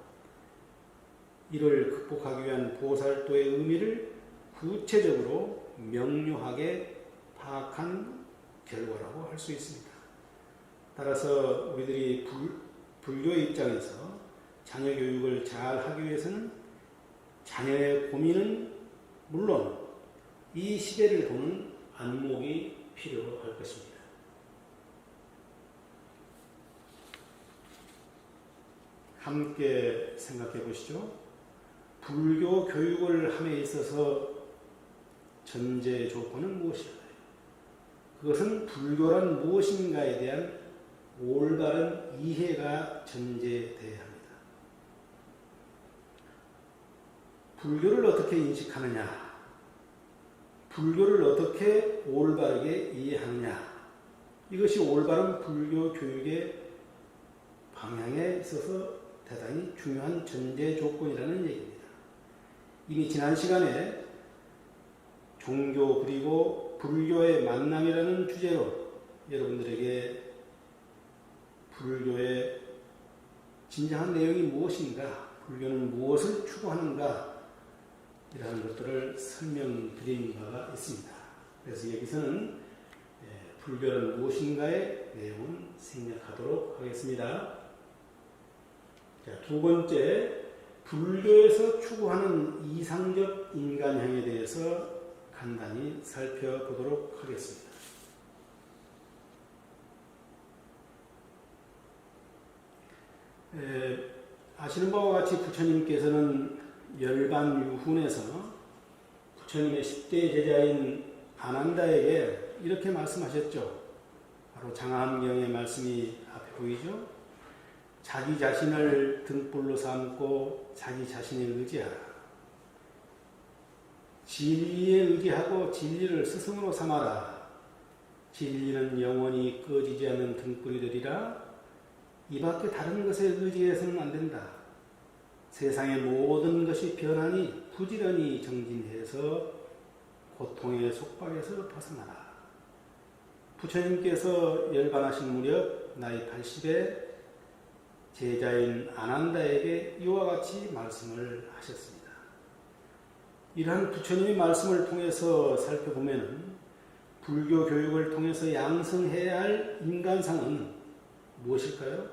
이를 극복하기 위한 보살도의 의미를 구체적으로 명료하게 파악한 결과라고 할 수 있습니다. 따라서 우리들이 불교의 입장에서 자녀 교육을 잘 하기 위해서는 자녀의 고민은 물론 이 시대를 보는 안목이 필요할 것입니다. 함께 생각해 보시죠. 불교 교육을 함에 있어서 전제 조건은 무엇일까요? 그것은 불교란 무엇인가에 대한 올바른 이해가 전제되어야 합니다. 불교를 어떻게 인식하느냐, 불교를 어떻게 올바르게 이해하느냐, 이것이 올바른 불교 교육의 방향에 있어서 대단히 중요한 전제 조건이라는 얘기입니다. 이미 지난 시간에 종교 그리고 불교의 만남이라는 주제로 여러분들에게 불교의 진정한 내용이 무엇인가, 불교는 무엇을 추구하는가 이라는 것들을 설명드린 바가 있습니다. 그래서 여기서는 불교는 무엇인가의 내용을 생략하도록 하겠습니다. 자, 두 번째, 불교에서 추구하는 이상적 인간형에 대해서 간단히 살펴보도록 하겠습니다. 아시는 바와 같이 부처님께서는 열반유훈에서 부처님의 10대 제자인 아난다에게 이렇게 말씀하셨죠. 바로 장암경의 말씀이 앞에 보이죠. 자기 자신을 등불로 삼고 자기 자신에 의지하라. 진리에 의지하고 진리를 스승으로 삼아라. 진리는 영원히 꺼지지 않는 등불이 되리라. 이 밖에 다른 것에 의지해서는 안 된다. 세상의 모든 것이 변하니 부지런히 정진해서 고통의 속박에서 벗어나라. 부처님께서 열반하신 무렵 나이 80에 제자인 아난다에게 이와 같이 말씀을 하셨습니다. 이러한 부처님의 말씀을 통해서 살펴보면 불교 교육을 통해서 양성해야 할 인간상은 무엇일까요?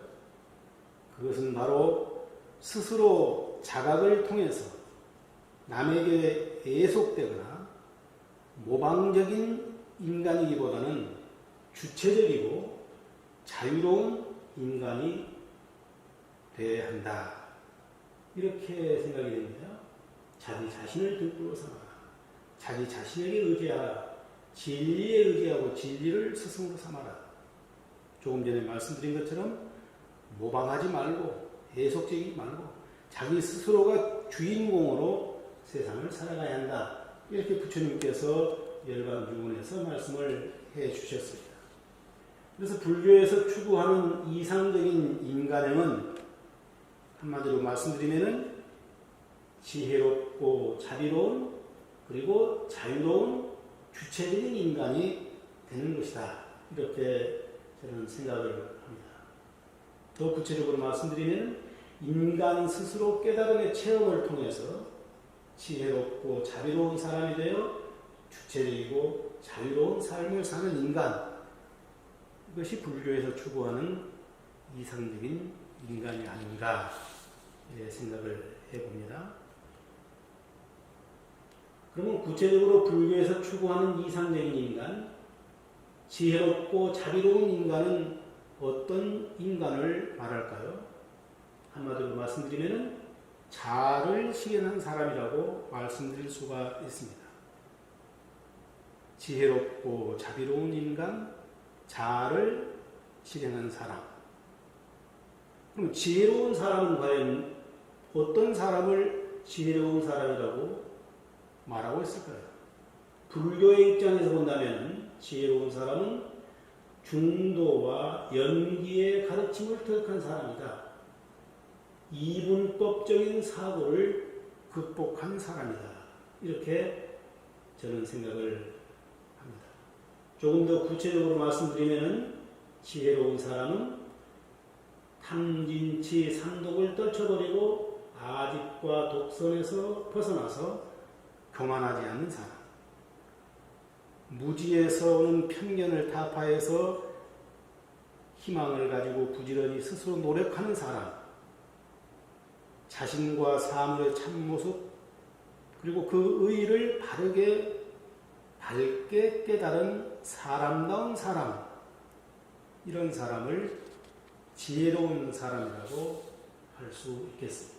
그것은 바로 스스로 자각을 통해서 남에게 애속되거나 모방적인 인간이기보다는 주체적이고 자유로운 인간이 되어야 한다. 이렇게 생각이 됩니다. 자기 자신을 등불로 삼아라. 자기 자신에게 의지하라. 진리에 의지하고 진리를 스승으로 삼아라. 조금 전에 말씀드린 것처럼 모방하지 말고 해석적이지 말고 자기 스스로가 주인공으로 세상을 살아가야 한다. 이렇게 부처님께서 열반유훈에서 말씀을 해 주셨습니다. 그래서 불교에서 추구하는 이상적인 인간형은 한마디로 말씀드리면은 지혜롭고 자비로운 그리고 자유로운 주체적인 인간이 되는 것이다. 이렇게 저는 생각을 합니다. 더 구체적으로 말씀드리면 인간 스스로 깨달음의 체험을 통해서 지혜롭고 자비로운 사람이 되어 주체적이고 자유로운 삶을 사는 인간, 이것이 불교에서 추구하는 이상적인 인간이 아닌가 생각을 해봅니다. 그러면 구체적으로 불교에서 추구하는 이상적인 인간, 지혜롭고 자비로운 인간은 어떤 인간을 말할까요? 한마디로 말씀드리면 자아를 실현한 사람이라고 말씀드릴 수가 있습니다. 지혜롭고 자비로운 인간, 자아를 실현한 사람. 그럼 지혜로운 사람은 과연 어떤 사람을 지혜로운 사람이라고 말하고 있을까요? 불교의 입장에서 본다면 지혜로운 사람은 중도와 연기의 가르침을 터득한 사람이다. 이분법적인 사고를 극복한 사람이다. 이렇게 저는 생각을 합니다. 조금 더 구체적으로 말씀드리면 지혜로운 사람은 탐진치 삼독을 떨쳐버리고 아집과 독선에서 벗어나서 교만하지 않는 사람, 무지에서 오는 편견을 타파해서 희망을 가지고 부지런히 스스로 노력하는 사람, 자신과 사물의 참모습 그리고 그 의의를 밝게 깨달은 사람다운 사람, 이런 사람을 지혜로운 사람이라고 할 수 있겠습니다.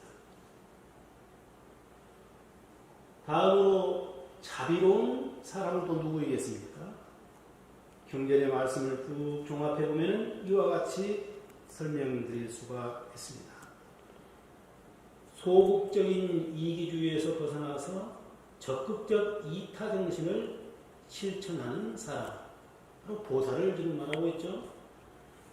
다음으로 자비로운 사람은 또 누구이겠습니까? 경전의 말씀을 쭉 종합해보면 이와 같이 설명드릴 수가 있습니다. 소극적인 이기주의에서 벗어나서 적극적 이타정신을 실천하는 사람, 바로 보살을 지금 말하고 있죠.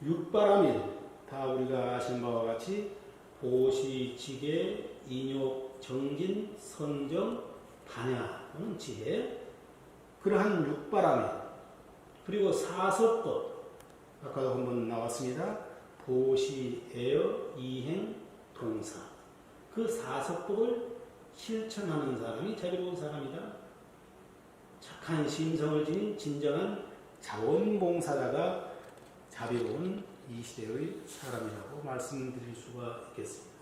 육바라밀, 다 우리가 아시는 바와 같이 보시, 지계, 인욕, 정진, 선정, 반야는 지혜, 그러한 육바라밀, 그리고 사서법, 아까도 한번 나왔습니다. 보시, 애여, 이행, 동사, 그 사서법을 실천하는 사람이 자비로운 사람이다. 착한 심성을 지닌 진정한 자원봉사자가 자비로운 이 시대의 사람이라고 말씀드릴 수가 있겠습니다.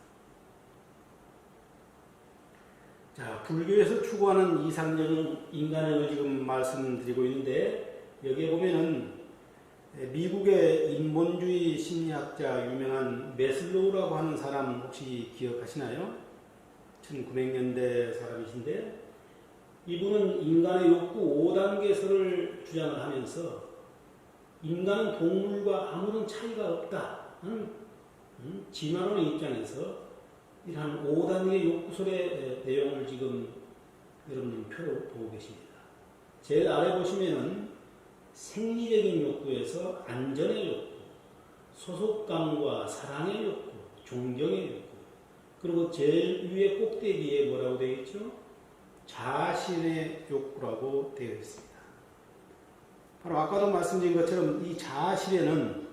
자, 불교에서 추구하는 이상적인 인간을 지금 말씀드리고 있는데, 여기에 보면은 미국의 인본주의 심리학자 유명한 매슬로우라고 하는 사람 혹시 기억하시나요? 1900년대 사람이신데, 이분은 인간의 욕구 5단계설을 주장을 하면서 인간은 동물과 아무런 차이가 없다는 진화론의 입장에서 이러한 5단계 욕구설의 내용을 지금 여러분들 표로 보고 계십니다. 제일 아래 보시면은 생리적인 욕구에서 안전의 욕구, 소속감과 사랑의 욕구, 존경의 욕구, 그리고 제일 위에 꼭대기에 뭐라고 되어 있죠? 자아실현의 욕구라고 되어 있습니다. 바로 아까도 말씀드린 것처럼 이 자아실현은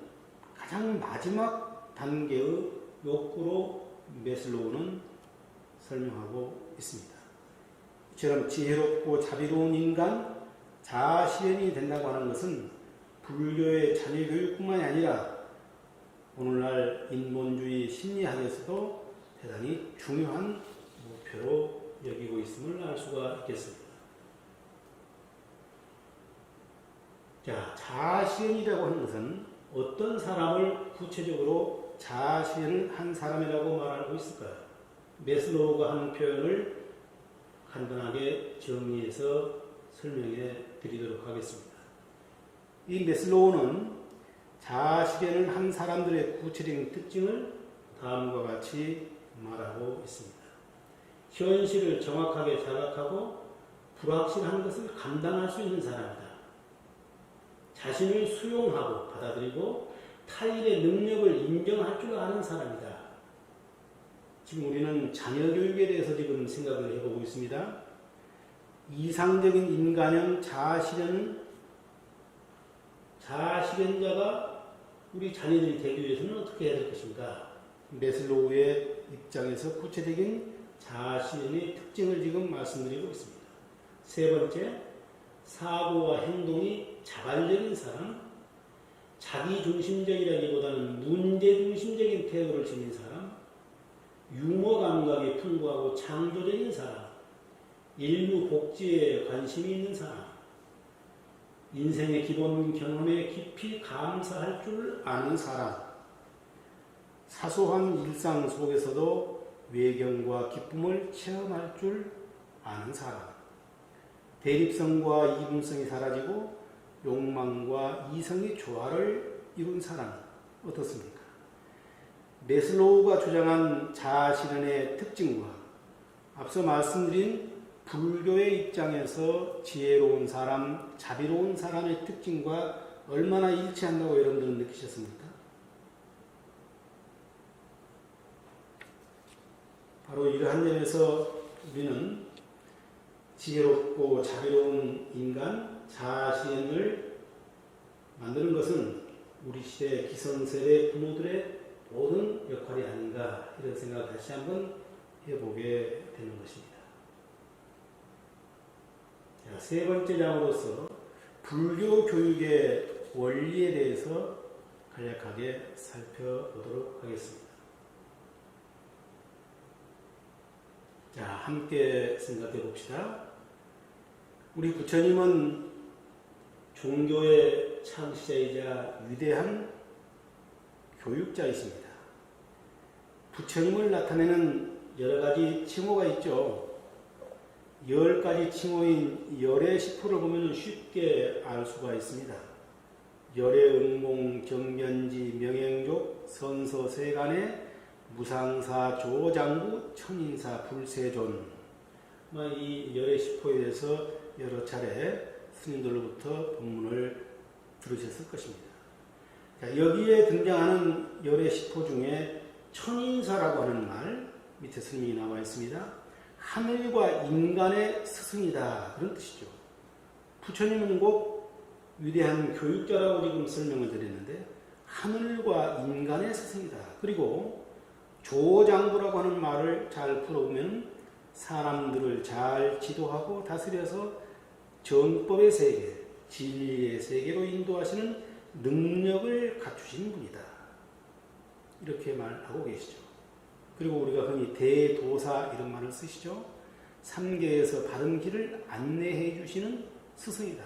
가장 마지막 단계의 욕구로 매슬로우는 설명하고 있습니다. 이처럼 지혜롭고 자비로운 인간, 자아실현이 된다고 하는 것은 불교의 자녀교육뿐만이 아니라 오늘날 인본주의 심리학에서도 대단히 중요한 목표로 여기고 있음을 알 수가 있겠습니다. 자, 자아실현이라고 하는 것은 어떤 사람을 구체적으로 자아실현을 한 사람이라고 말하고 있을까요? 매슬로우가 한 표현을 간단하게 정리해서 설명해 드리도록 하겠습니다. 이 매슬로우는 자아실현을 한 사람들의 구체적인 특징을 다음과 같이 말하고 있습니다. 현실을 정확하게 자각하고 불확실한 것을 감당할 수 있는 사람이다. 자신을 수용하고 받아들이고 타인의 능력을 인정할 줄 아는 사람이다. 지금 우리는 자녀교육에 대해서 지금 생각을 해보고 있습니다. 이상적인 인간형 자아실현자가 우리 자녀들이 되기 위해서는 어떻게 해야 될 것인가? 메슬로우의 입장에서 구체적인 자아실현의 특징을 지금 말씀드리고 있습니다. 세 번째, 사고와 행동이 자발적인 사람, 자기중심적이라기보다는 문제중심적인 태도를 지닌 사람, 유머 감각이 풍부하고 창조적인 사람, 인류 복지에 관심이 있는 사람, 인생의 기본 경험에 깊이 감사할 줄 아는 사람, 사소한 일상 속에서도 외경과 기쁨을 체험할 줄 아는 사람, 대립성과 이분성이 사라지고 욕망과 이성의 조화를 이룬 사람, 어떻습니까? 메슬로우가 주장한 자아실현의 특징과 앞서 말씀드린 불교의 입장에서 지혜로운 사람, 자비로운 사람의 특징과 얼마나 일치한다고 여러분들은 느끼셨습니까? 바로 이러한 점에서 우리는 지혜롭고 자비로운 인간, 자아실현을 만드는 것은 우리 시대 기성세대 부모들의 모든 역할이 아닌가, 이런 생각을 다시 한번 해보게 되는 것입니다. 자, 세 번째 장으로서 불교 교육의 원리에 대해서 간략하게 살펴보도록 하겠습니다. 자, 함께 생각해 봅시다. 우리 부처님은 종교의 창시자이자 위대한 교육자이십니다. 부처님을 나타내는 여러 가지 칭호가 있죠. 10가지 칭호인 열의 시포를 보면 쉽게 알 수가 있습니다. 열의 응몽, 경변지, 명행족, 선서세간의 무상사, 조장부, 천인사, 불세존. 이 열의 시포에 대해서 여러 차례 스님들로부터 법문을 들으셨을 것입니다. 자, 여기에 등장하는 열의 시포 중에 천인사라고 하는 말, 밑에 설명이 나와 있습니다. 하늘과 인간의 스승이다, 그런 뜻이죠. 부처님은 꼭 위대한 교육자라고 지금 설명을 드렸는데 하늘과 인간의 스승이다. 그리고 조장부라고 하는 말을 잘 풀어보면 사람들을 잘 지도하고 다스려서 정법의 세계, 진리의 세계로 인도하시는 능력을 갖추신 분이다. 이렇게 말하고 계시죠. 그리고 우리가 흔히 대도사 이런 말을 쓰시죠. 삼계에서 바른 길을 안내해 주시는 스승이다.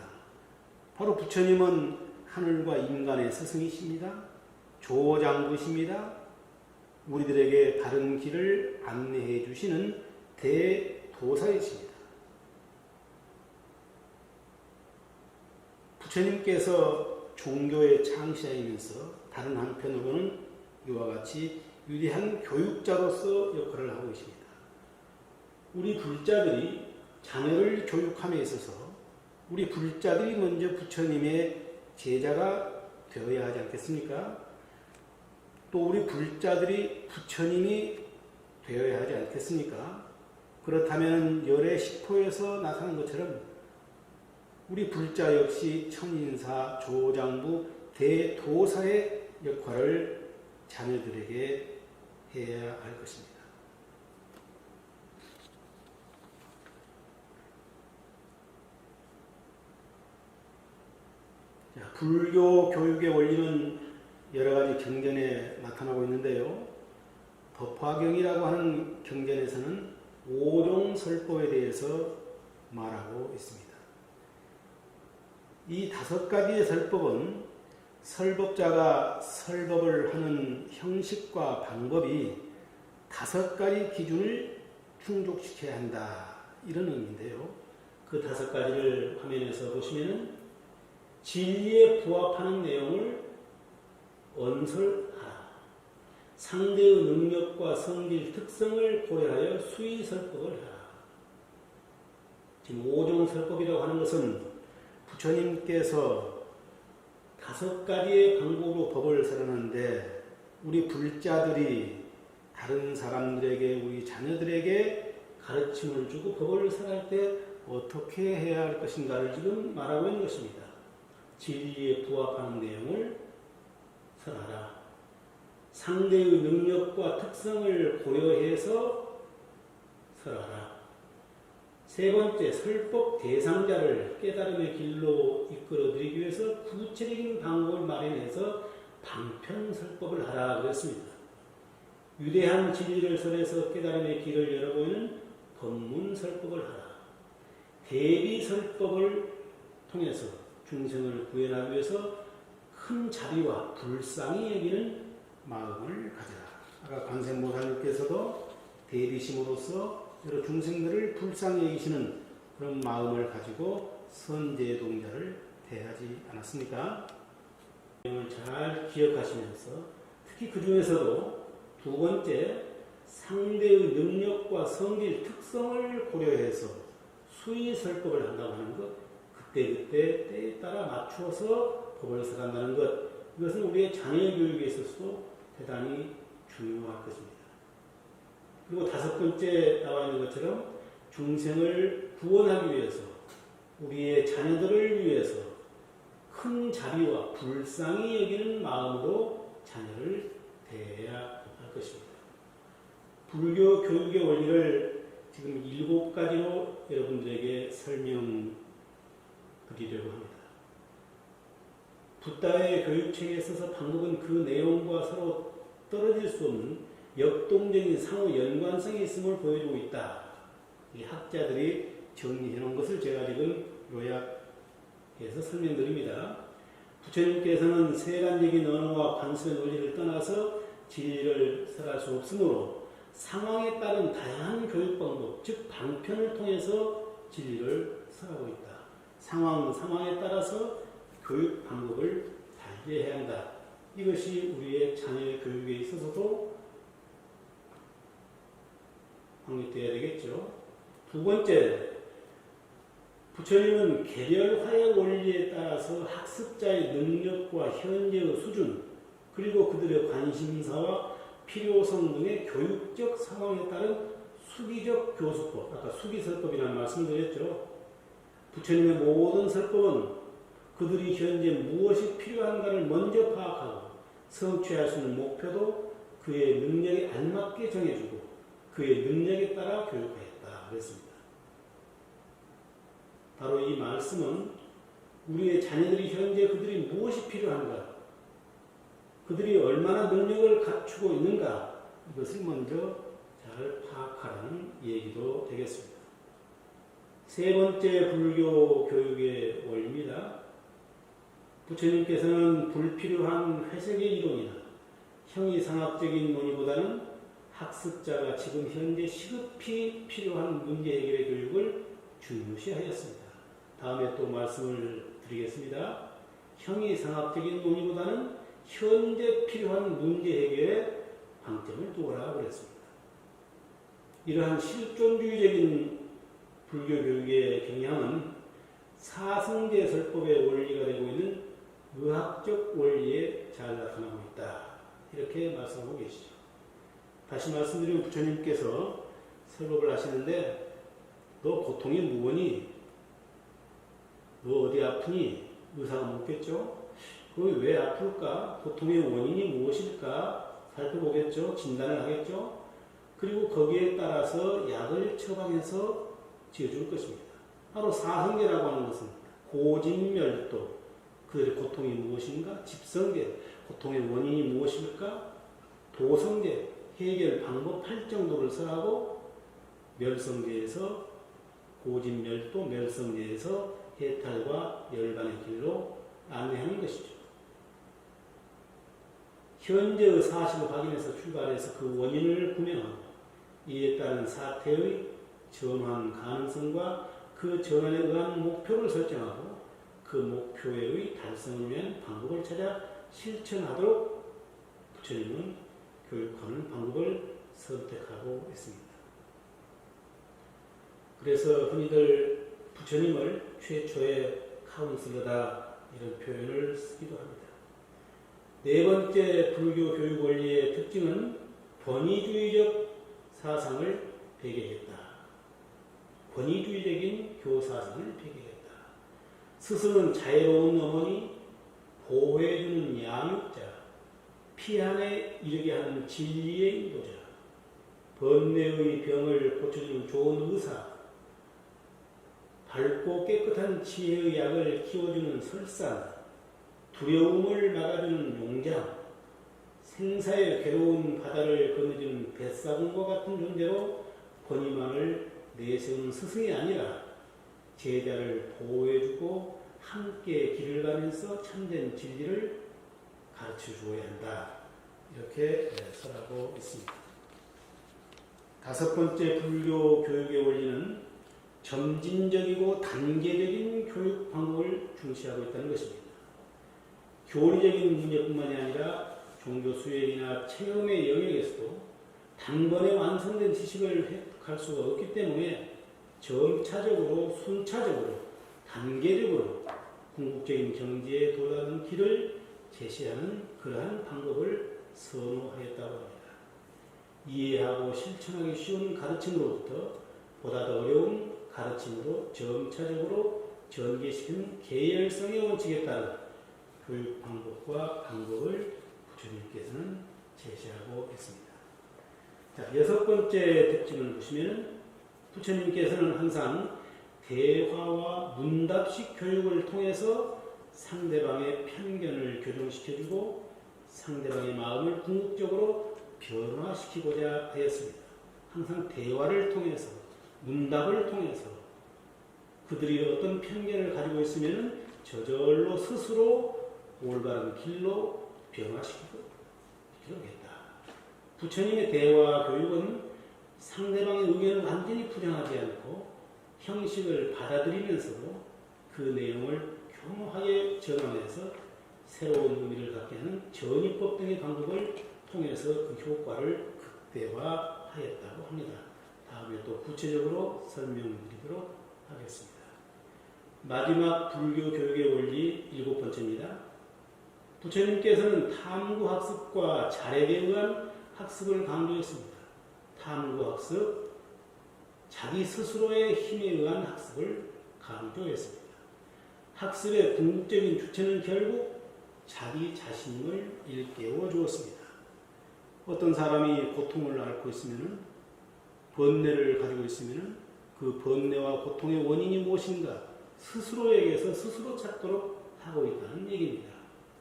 바로 부처님은 하늘과 인간의 스승이십니다. 조장부십니다. 우리들에게 바른 길을 안내해 주시는 대도사이십니다. 부처님께서 종교의 창시자이면서 다른 한편으로는 이와 같이 위대한 교육자로서 역할을 하고 계십니다. 우리 불자들이 자녀를 교육함에 있어서 우리 불자들이 먼저 부처님의 제자가 되어야 하지 않겠습니까? 또 우리 불자들이 부처님이 되어야 하지 않겠습니까? 그렇다면 열의 시포에서 나타난 것처럼 우리 불자 역시 천인사, 조장부, 대도사의 역할을 자녀들에게 해야 할 것입니다. 자, 불교 교육의 원리는 여러 가지 경전에 나타나고 있는데요. 법화경이라고 하는 경전에서는 5종 설법에 대해서 말하고 있습니다. 이 5가지의 설법은 설법자가 설법을 하는 형식과 방법이 5가지 기준을 충족시켜야 한다, 이런 의미인데요. 그 5가지를 화면에서 보시면 진리에 부합하는 내용을 언설하라. 상대의 능력과 성질 특성을 고려하여 수의설법을 하라. 지금 5종 설법이라고 하는 것은 부처님께서 5가지의 방법으로 법을 설하는데 우리 불자들이 다른 사람들에게 우리 자녀들에게 가르침을 주고 법을 설할 때 어떻게 해야 할 것인가를 지금 말하고 있는 것입니다. 진리에 부합하는 내용을 설하라. 상대의 능력과 특성을 고려해서 설하라. 세 번째, 설법 대상자를 깨달음의 길로 이끌어들이기 위해서 구체적인 방법을 마련해서 방편설법을 하라 그랬습니다. 위대한 진리를 설해서 깨달음의 길을 열어보이는 법문설법을 하라. 대비설법을 통해서 중생을 구해나가기 위해서 큰 자비와 불쌍히 여기는 마음을 가져라. 아까 관세음보살님께서도 대비심으로서 여러 중생들을 불쌍히 여기시는 그런 마음을 가지고 선제동자를 대하지 않았습니까? 내용을 잘 기억하시면서 특히 그 중에서도 두 번째, 상대의 능력과 성질 특성을 고려해서 수의설법을 한다고 하는 것, 그때그때 때에 따라 맞추어서 법을 설한다는 것, 이것은 우리의 자녀 교육에 있어서도 대단히 중요할 것입니다. 그리고 다섯 번째 나와 있는 것처럼 중생을 구원하기 위해서 우리의 자녀들을 위해서 큰 자비와 불쌍히 여기는 마음으로 자녀를 대해야 할 것입니다. 불교 교육의 원리를 지금 7가지로 여러분들에게 설명드리려고 합니다. 붓다의 교육체계에 있어서 방법은 그 내용과 서로 떨어질 수 없는 역동적인 상호 연관성이 있음을 보여주고 있다. 이 학자들이 정리해 놓은 것을 제가 지금 요약해서 설명드립니다. 부처님께서는 세간적인 언어와 관습의 논리를 떠나서 진리를 설할 수 없으므로 상황에 따른 다양한 교육 방법, 즉 방편을 통해서 진리를 설하고 있다. 상황에 따라서 교육 방법을 달리해야 한다. 이것이 우리의 자녀의 교육에 있어서도 확립되어야 되겠죠. 두 번째, 부처님은 개별화의 원리에 따라서 학습자의 능력과 현재의 수준, 그리고 그들의 관심사와 필요성 등의 교육적 상황에 따른 수기적 교수법, 아까 수기설법이라는 말씀을 드렸죠. 부처님의 모든 설법은 그들이 현재 무엇이 필요한가를 먼저 파악하고 성취할 수 있는 목표도 그의 능력에 알맞게 정해주고 그의 능력에 따라 교육하였다 그랬습니다. 바로 이 말씀은 우리의 자녀들이 현재 그들이 무엇이 필요한가, 그들이 얼마나 능력을 갖추고 있는가, 이것을 먼저 잘 파악하라는 얘기도 되겠습니다. 세 번째 불교 교육의 원리입니다. 부처님께서는 불필요한 회색의 이론이나 형이상학적인 논의보다는 학습자가 지금 현재 시급히 필요한 문제 해결의 교육을 중요시하였습니다. 다음에 또 말씀을 드리겠습니다. 형이상학적인 논의보다는 현재 필요한 문제 해결에 방점을 두어라 그랬습니다. 이러한 실존주의적인 불교 교육의 경향은 사성제설법의 원리가 되고 있는 의학적 원리에 잘 나타나고 있다. 이렇게 말씀하고 계시죠. 다시 말씀드리면 부처님께서 설법을 하시는데 너 고통이 무엇니? 너 어디 아프니? 의사가 묻겠죠. 그 왜 아플까? 고통의 원인이 무엇일까? 살펴보겠죠. 진단을 하겠죠. 그리고 거기에 따라서 약을 처방해서 지어줄 것입니다. 바로 사성제라고 하는 것은 고진멸도, 그들의 고통이 무엇인가? 집성제, 고통의 원인이 무엇일까? 도성제, 해결 방법 8정도를 설하고 멸성제에서 고진멸도, 멸성제에서 해탈과 열반의 길로 안내하는 것이죠. 현재의 사실을 확인해서 출발해서 그 원인을 구명하고 이에 따른 사태의 전환 가능성과 그 전환에 의한 목표를 설정하고 그 목표의 달성을 위한 방법을 찾아 실천하도록 부처님은 교육하는 방법을 선택하고 있습니다. 그래서 흔히들 부처님을 최초의 카운슬러다 이런 표현을 쓰기도 합니다. 네 번째 불교 교육 원리의 특징은 권위주의적 사상을 배격했다. 권위주의적인 교사상을 배격했다. 스승은 자애로운 어머니, 보호해주는 양육자, 피안에 이르게 하는 진리의 인도자, 번뇌의 병을 고쳐주는 좋은 의사, 밝고 깨끗한 지혜의 약을 키워주는 설산, 두려움을 막아주는 용장, 생사의 괴로운 바다를 건너주는 뱃사공과 같은 존재로 권위만을 내세우는 스승이 아니라 제자를 보호해주고 함께 길을 가면서 참된 진리를 가르쳐 주어야 한다. 이렇게 설하고 있습니다. 다섯 번째 불교 교육의 원리는 점진적이고 단계적인 교육 방법을 중시하고 있다는 것입니다. 교리적인 문제뿐만이 아니라 종교 수행이나 체험의 영역에서도 단번에 완성된 지식을 획득할 수가 없기 때문에 점차적으로, 순차적으로, 단계적으로 궁극적인 경지에 도달하는 길을 제시하는 그러한 방법을 선호하였다고 합니다. 이해하고 실천하기 쉬운 가르침으로부터 보다 더 어려운 가르침으로 점차적으로 전개시키는 계열성의 원칙에 따른 교육 방법과 방법을 부처님께서는 제시하고 있습니다. 자, 여섯 번째 특징을 보시면 부처님께서는 항상 대화와 문답식 교육을 통해서 상대방의 편견을 교정시켜주고 상대방의 마음을 궁극적으로 변화시키고자 하였습니다. 항상 대화를 통해서, 문답을 통해서 그들이 어떤 편견을 가지고 있으면 저절로 스스로 올바른 길로 변화시키도록 하겠다. 부처님의 대화 교육은 상대방의 의견을 완전히 부정하지 않고 형식을 받아들이면서도 그 내용을 교묘하게 전환해서 새로운 의미를 갖게 하는 전이법 등의 방법을 통해서 그 효과를 극대화하였다고 합니다. 다음에 또 구체적으로 설명드리도록 하겠습니다. 마지막 불교 교육의 원리 일곱 번째입니다. 부처님께서는 탐구학습과 자력에 의한 학습을 강조했습니다. 탐구학습, 자기 스스로의 힘에 의한 학습을 강조했습니다. 학습의 궁극적인 주체는 결국 자기 자신을 일깨워 주었습니다. 어떤 사람이 고통을 앓고 있으면, 번뇌를 가지고 있으면 그 번뇌와 고통의 원인이 무엇인가 스스로에게서 스스로 찾도록 하고 있다는 얘기입니다.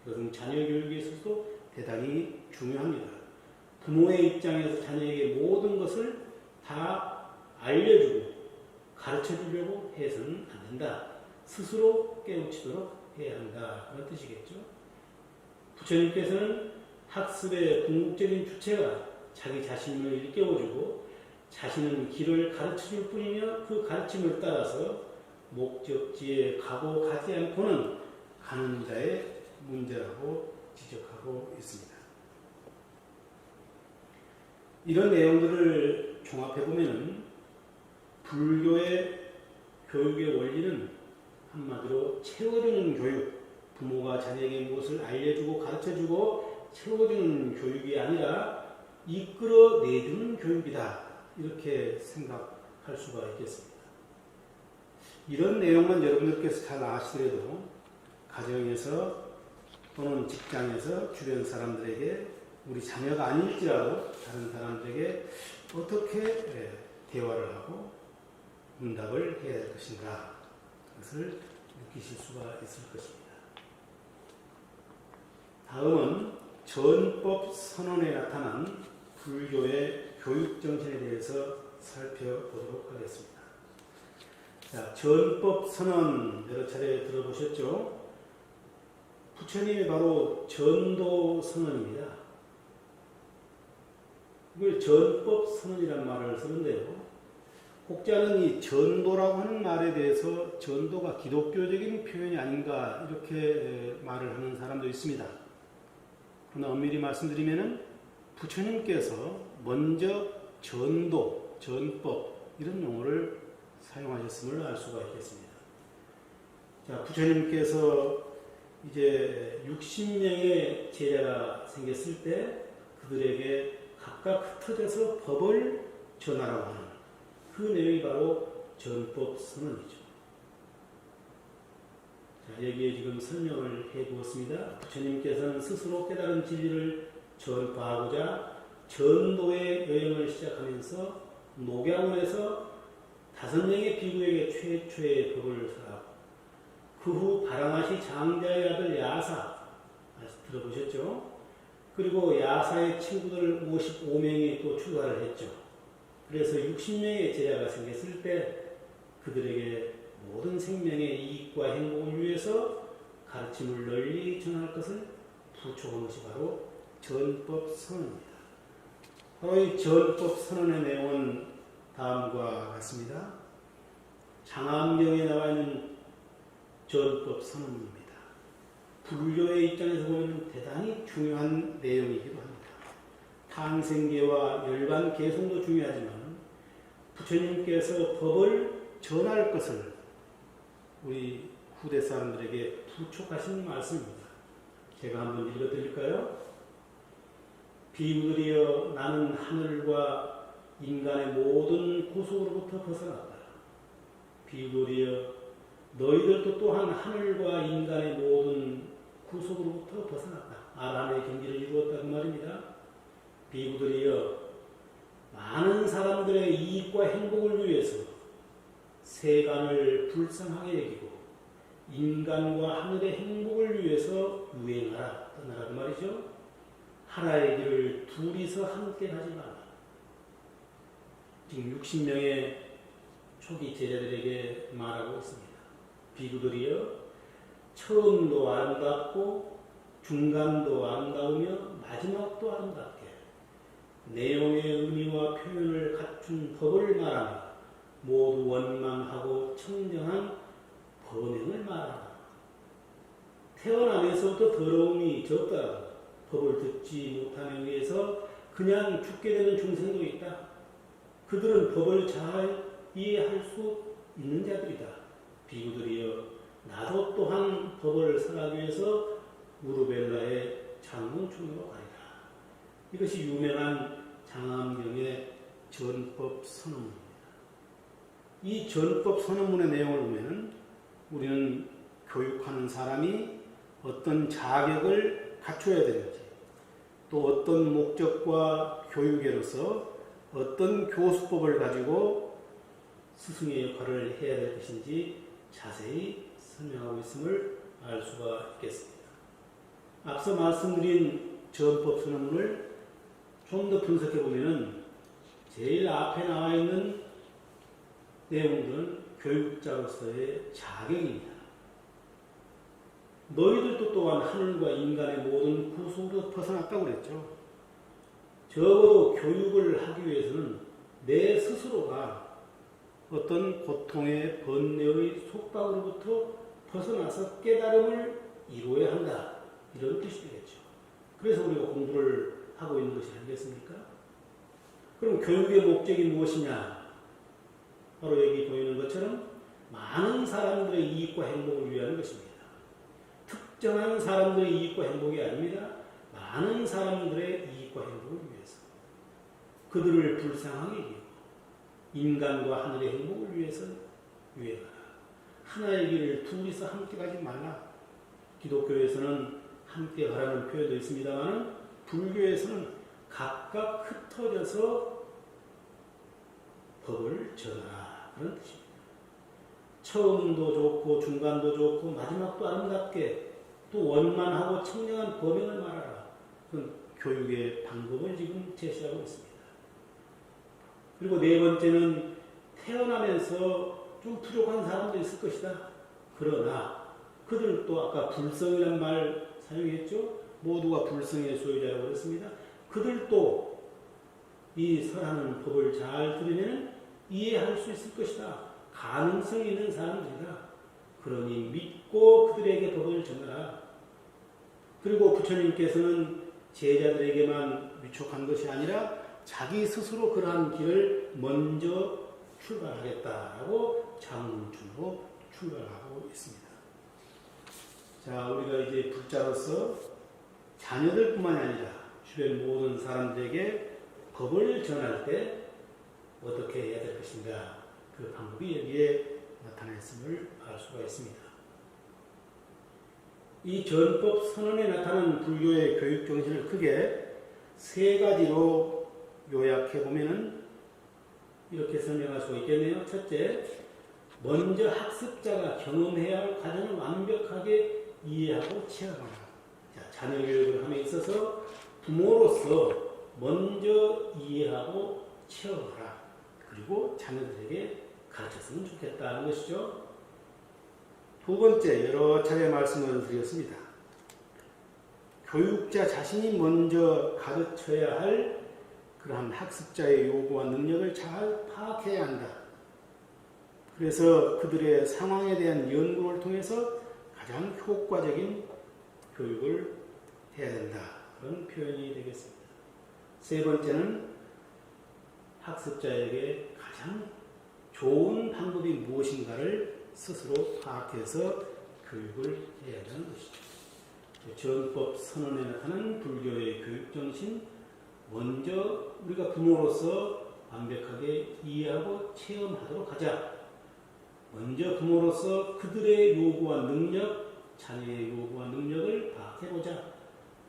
이것은 자녀 교육에 있어서도 대단히 중요합니다. 부모의 입장에서 자녀에게 모든 것을 다 알려주고 가르쳐주려고 해서는 안 된다. 스스로 깨우치도록 해야 한다. 그런 뜻이겠죠. 부처님께서는 학습의 궁극적인 주체가 자기 자신을 일깨워주고 자신은 길을 가르쳐줄 뿐이며 그 가르침을 따라서 목적지에 가고 가지 않고는 가는 자의 문제라고 지적하고 있습니다. 이런 내용들을 종합해보면 불교의 교육의 원리는 한마디로 채워주는 교육, 부모가 자녀에게 무엇을 알려주고 가르쳐주고 채워주는 교육이 아니라 이끌어내주는 교육이다. 이렇게 생각할 수가 있겠습니다. 이런 내용만 여러분들께서 잘 아시더라도 가정에서 또는 직장에서 주변 사람들에게 우리 자녀가 아닐지라도 다른 사람들에게 어떻게 대화를 하고 응답을 해야 할 것인가 그것을 느끼실 수가 있을 것입니다. 다음은 전법 선언에 나타난 불교의 교육 정신에 대해서 살펴보도록 하겠습니다. 자, 전법 선언 여러 차례 들어보셨죠? 부처님이 바로 전도 선언입니다. 이걸 전법 선언이라는 말을 쓰는데요. 혹자는 이 전도라고 하는 말에 대해서 전도가 기독교적인 표현이 아닌가 이렇게 말을 하는 사람도 있습니다. 그러나 엄밀히 말씀드리면 부처님께서 먼저 전도, 전법 이런 용어를 사용하셨음을 알 수가 있겠습니다. 자, 부처님께서 이제 60명의 제자가 생겼을 때 그들에게 각각 흩어져서 법을 전하라고 하는 그 내용이 바로 전법 선언이죠. 자, 여기에 지금 설명을 해 부었습니다. 부처님께서는 스스로 깨달은 진리를 전파하고자 전도의 여행을 시작하면서 녹양원에서 5명의 비구에게 최초의 법을 설하고 그 후 바라나시 장자의 아들 야사 들어보셨죠? 그리고 야사의 친구들 55명이 또 출가를 했죠. 그래서 60명의 제자가 생겼을 때 그들에게 모든 생명의 이익과 행복을 위해서 가르침을 널리 전할 것을 부촉한 것이 바로 전법 선언입니다. 바로 이 전법 선언의 내용은 다음과 같습니다. 장암경에 나와 있는 전법 선언입니다. 불교의 입장에서 보면 대단히 중요한 내용이기도 합니다. 탕생계와 열반 개송도 중요하지만 부처님께서 법을 전할 것을 우리 후대 사람들에게 부촉하신 말씀입니다. 제가 한번 읽어드릴까요? 비구들이여 나는 하늘과 인간의 모든 구속으로부터 벗어났다. 비구들이여 너희들도 또한 하늘과 인간의 모든 구속으로부터 벗어났다. 아람의 경지를 이루었다 그 말입니다. 비구들이여 많은 사람들의 이익과 행복을 위해서 세간을 불쌍하게 여기고 인간과 하늘의 행복을 위해서 유행하라. 떠나라 그 말이죠. 하나의 길을 둘이서 함께 가지 마라. 지금 60명의 초기 제자들에게 말하고 있습니다. 비구들이여 처음도 아름답고 중간도 아름다우며 마지막도 아름답게 내용의 의미와 표현을 갖춘 법을 말하며 모두 원만하고 청정한 번행을 말하라. 태어나면서부터 더러움이 적더라도 법을 듣지 못함에 의해서 그냥 죽게 되는 중생도 있다. 그들은 법을 잘 이해할 수 있는 자들이다. 비구들이여 나도 또한 법을 설하기 위해서 우르벨라의 장궁충으로 가리라. 이것이 유명한 장암경의 전법 선언문입니다. 이 전법 선언문의 내용을 보면 우리는 교육하는 사람이 어떤 자격을 갖춰야 되는지 또 어떤 목적과 교육에로서 어떤 교수법을 가지고 스승의 역할을 해야 될 것인지 자세히 설명하고 있음을 알 수가 있겠습니다. 앞서 말씀드린 전법 선언문을 좀 더 분석해 보면 제일 앞에 나와 있는 내용들은 교육자로서의 자격입니다. 너희들도 또한 하늘과 인간의 모든 구속으로 벗어났다고 그랬죠. 적어도 교육을 하기 위해서는 내 스스로가 어떤 고통의 번뇌의 속박으로부터 벗어나서 깨달음을 이루어야 한다. 이런 뜻이 되겠죠. 그래서 우리가 공부를 하고 있는 것이 아니겠습니까? 그럼 교육의 목적이 무엇이냐? 바로 여기 보이는 것처럼 많은 사람들의 이익과 행복을 위한 것입니다. 특정한 사람들의 이익과 행복이 아닙니다. 많은 사람들의 이익과 행복을 위해서. 그들을 불쌍하게 여기고 인간과 하늘의 행복을 위해서 유행하라. 하나의 길을 둘이서 함께 가지 말라. 기독교에서는 함께 가라는 표현도 있습니다만 불교에서는 각각 흩어져서 법을 전하라. 그런 뜻입니다. 처음도 좋고 중간도 좋고 마지막도 아름답게 또 원만하고 청량한 법행을 말하라. 그건 교육의 방법을 지금 제시하고 있습니다. 그리고 네 번째는 태어나면서 좀 부족한 사람도 있을 것이다. 그러나 그들도 아까 불성이라는 말 사용했죠. 모두가 불성의 소유자라고 그랬습니다. 그들도 이 설하는 법을 잘 들으면 이해할 수 있을 것이다. 가능성이 있는 사람들이다. 그러니 믿고 그들에게 법을 전하라. 그리고 부처님께서는 제자들에게만 위촉한 것이 아니라 자기 스스로 그러한 길을 먼저 출발하겠다라고 장문충으로 출발하고 있습니다. 자, 우리가 이제 불자로서 자녀들뿐만이 아니라 주변 모든 사람들에게 법을 전할 때 어떻게 해야 될 것인가, 그 방법이 여기에 나타나 있음을 알 수가 있습니다. 이 전법 선언에 나타난 불교의 교육 정신을 크게 세 가지로 요약해 보면은 이렇게 설명할 수가 있겠네요. 첫째, 먼저 학습자가 경험해야 할 과정을 완벽하게 이해하고 체험하라. 자, 자녀 교육을 함에 있어서 부모로서 먼저 이해하고 체험하라. 그리고 자녀들에게 가르쳤으면 좋겠다는 것이죠. 두 번째, 여러 차례 말씀을 드렸습니다. 교육자 자신이 먼저 가르쳐야 할 그러한 학습자의 요구와 능력을 잘 파악해야 한다. 그래서 그들의 상황에 대한 연구를 통해서 가장 효과적인 교육을 해야 된다. 그런 표현이 되겠습니다. 세 번째는 학습자에게 가장 좋은 방법이 무엇인가를 스스로 파악해서 교육을 해야 하는 것이죠. 전법 선언에 나타나는 불교의 교육 정신, 먼저 우리가 부모로서 완벽하게 이해하고 체험하도록 하자. 먼저 부모로서 그들의 요구와 능력, 자녀의 요구와 능력을 파악해보자.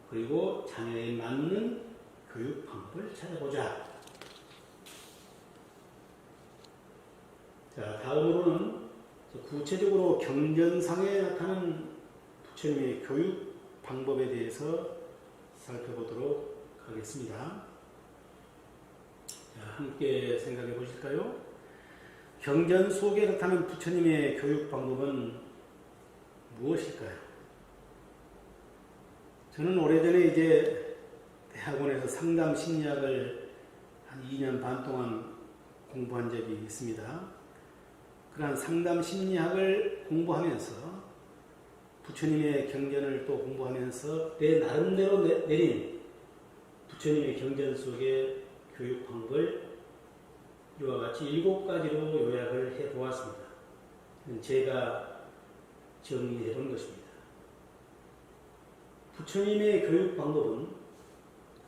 그리고 자녀에 맞는 교육 방법을 찾아보자. 자, 다음으로는 구체적으로 경전상에 나타나는 부처님의 교육 방법에 대해서 살펴보도록 하겠습니다. 자, 함께 생각해 보실까요? 경전 속에 나타나는 부처님의 교육 방법은 무엇일까요? 저는 오래전에 이제 대학원에서 상담 심리학을 한 2년 반 동안 공부한 적이 있습니다. 그러한 상담 심리학을 공부하면서 부처님의 경전을 또 공부하면서 내 나름대로 내린 부처님의 경전 속의 교육 방법을 이와 같이 7가지로 요약을 해 보았습니다. 제가 정리해 본 것입니다. 부처님의 교육 방법은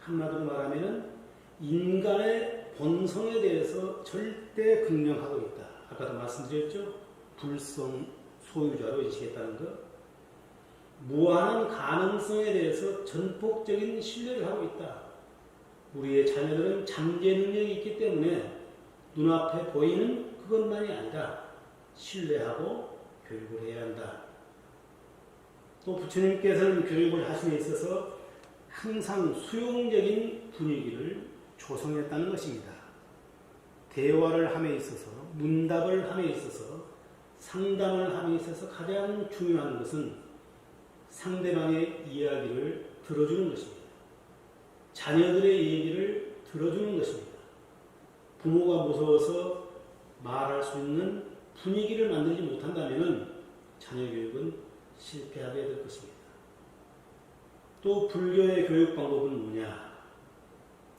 한마디로 말하면 인간의 본성에 대해서 절대 긍정하고 있다. 아까도 말씀드렸죠? 불성 소유자로 인식했다는 것. 무한한 가능성에 대해서 전폭적인 신뢰를 하고 있다. 우리의 자녀들은 잠재 능력이 있기 때문에 눈앞에 보이는 그것만이 아니라 신뢰하고 교육을 해야 한다. 또 부처님께서는 교육을 하심에 있어서 항상 수용적인 분위기를 조성했다는 것입니다. 대화를 함에 있어서, 문답을 함에 있어서, 상담을 함에 있어서 가장 중요한 것은 상대방의 이야기를 들어주는 것입니다. 자녀들의 얘기를 들어주는 것입니다. 부모가 무서워서 말할 수 있는 분위기를 만들지 못한다면 자녀 교육은 실패하게 될 것입니다. 또 불교의 교육 방법은 뭐냐?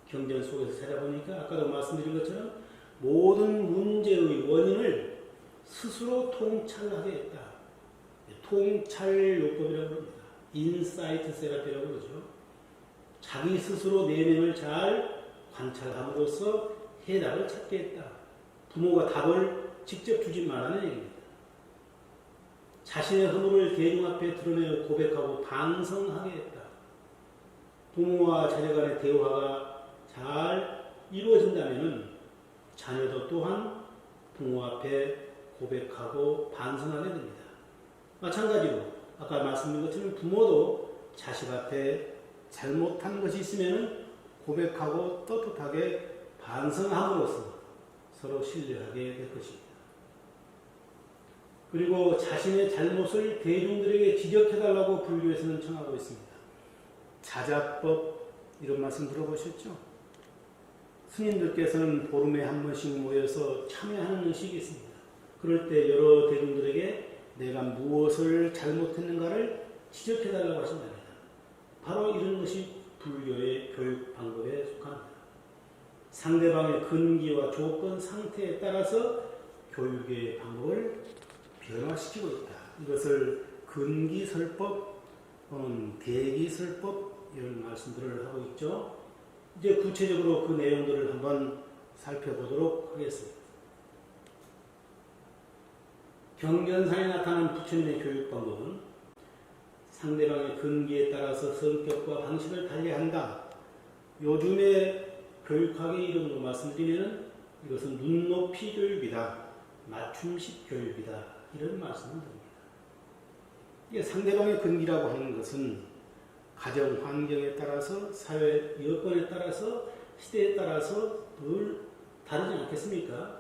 경전 속에서 찾아보니까 아까도 말씀드린 것처럼 모든 문제의 원인을 스스로 통찰하게 했다. 통찰요법이라고 합니다. 인사이트 세라피라고 그러죠. 자기 스스로 내면을 잘 관찰함으로써 해답을 찾게 했다. 부모가 답을 직접 주지 말라는 얘기입니다. 자신의 허물을 대중 앞에 드러내 고백하고 반성하게 했다. 부모와 자녀 간의 대화가 잘 이루어진다면 자녀도 또한 부모 앞에 고백하고 반성하게 됩니다. 마찬가지로 아까 말씀드린 것처럼 부모도 자식 앞에 잘못한 것이 있으면 고백하고 떳떳하게 반성함으로써 서로 신뢰하게 될 것입니다. 그리고 자신의 잘못을 대중들에게 지적해달라고 불교에서는 청하고 있습니다. 자자법 이런 말씀 들어보셨죠? 스님들께서는 보름에 한 번씩 모여서 참여하는 의식이 있습니다. 그럴 때 여러 대중들에게 내가 무엇을 잘못했는가를 지적해달라고 하신답니다. 바로 이런 것이 불교의 교육 방법에 속합니다. 상대방의 근기와 조건, 상태에 따라서 교육의 방법을 변화시키고 있다. 이것을 근기설법 또는 대기설법 이런 말씀들을 하고 있죠. 이제 구체적으로 그 내용들을 한번 살펴보도록 하겠습니다. 경전상에 나타난 부처님의 교육 방법은 상대방의 근기에 따라서 성격과 방식을 달리한다. 요즘에 교육학의 이름으로 말씀드리면 이것은 눈높이 교육이다. 맞춤식 교육이다. 이런 말씀을 드립니다. 이게 상대방의 근기라고 하는 것은 가정 환경에 따라서 사회 여건에 따라서 시대에 따라서 늘 다르지 않겠습니까?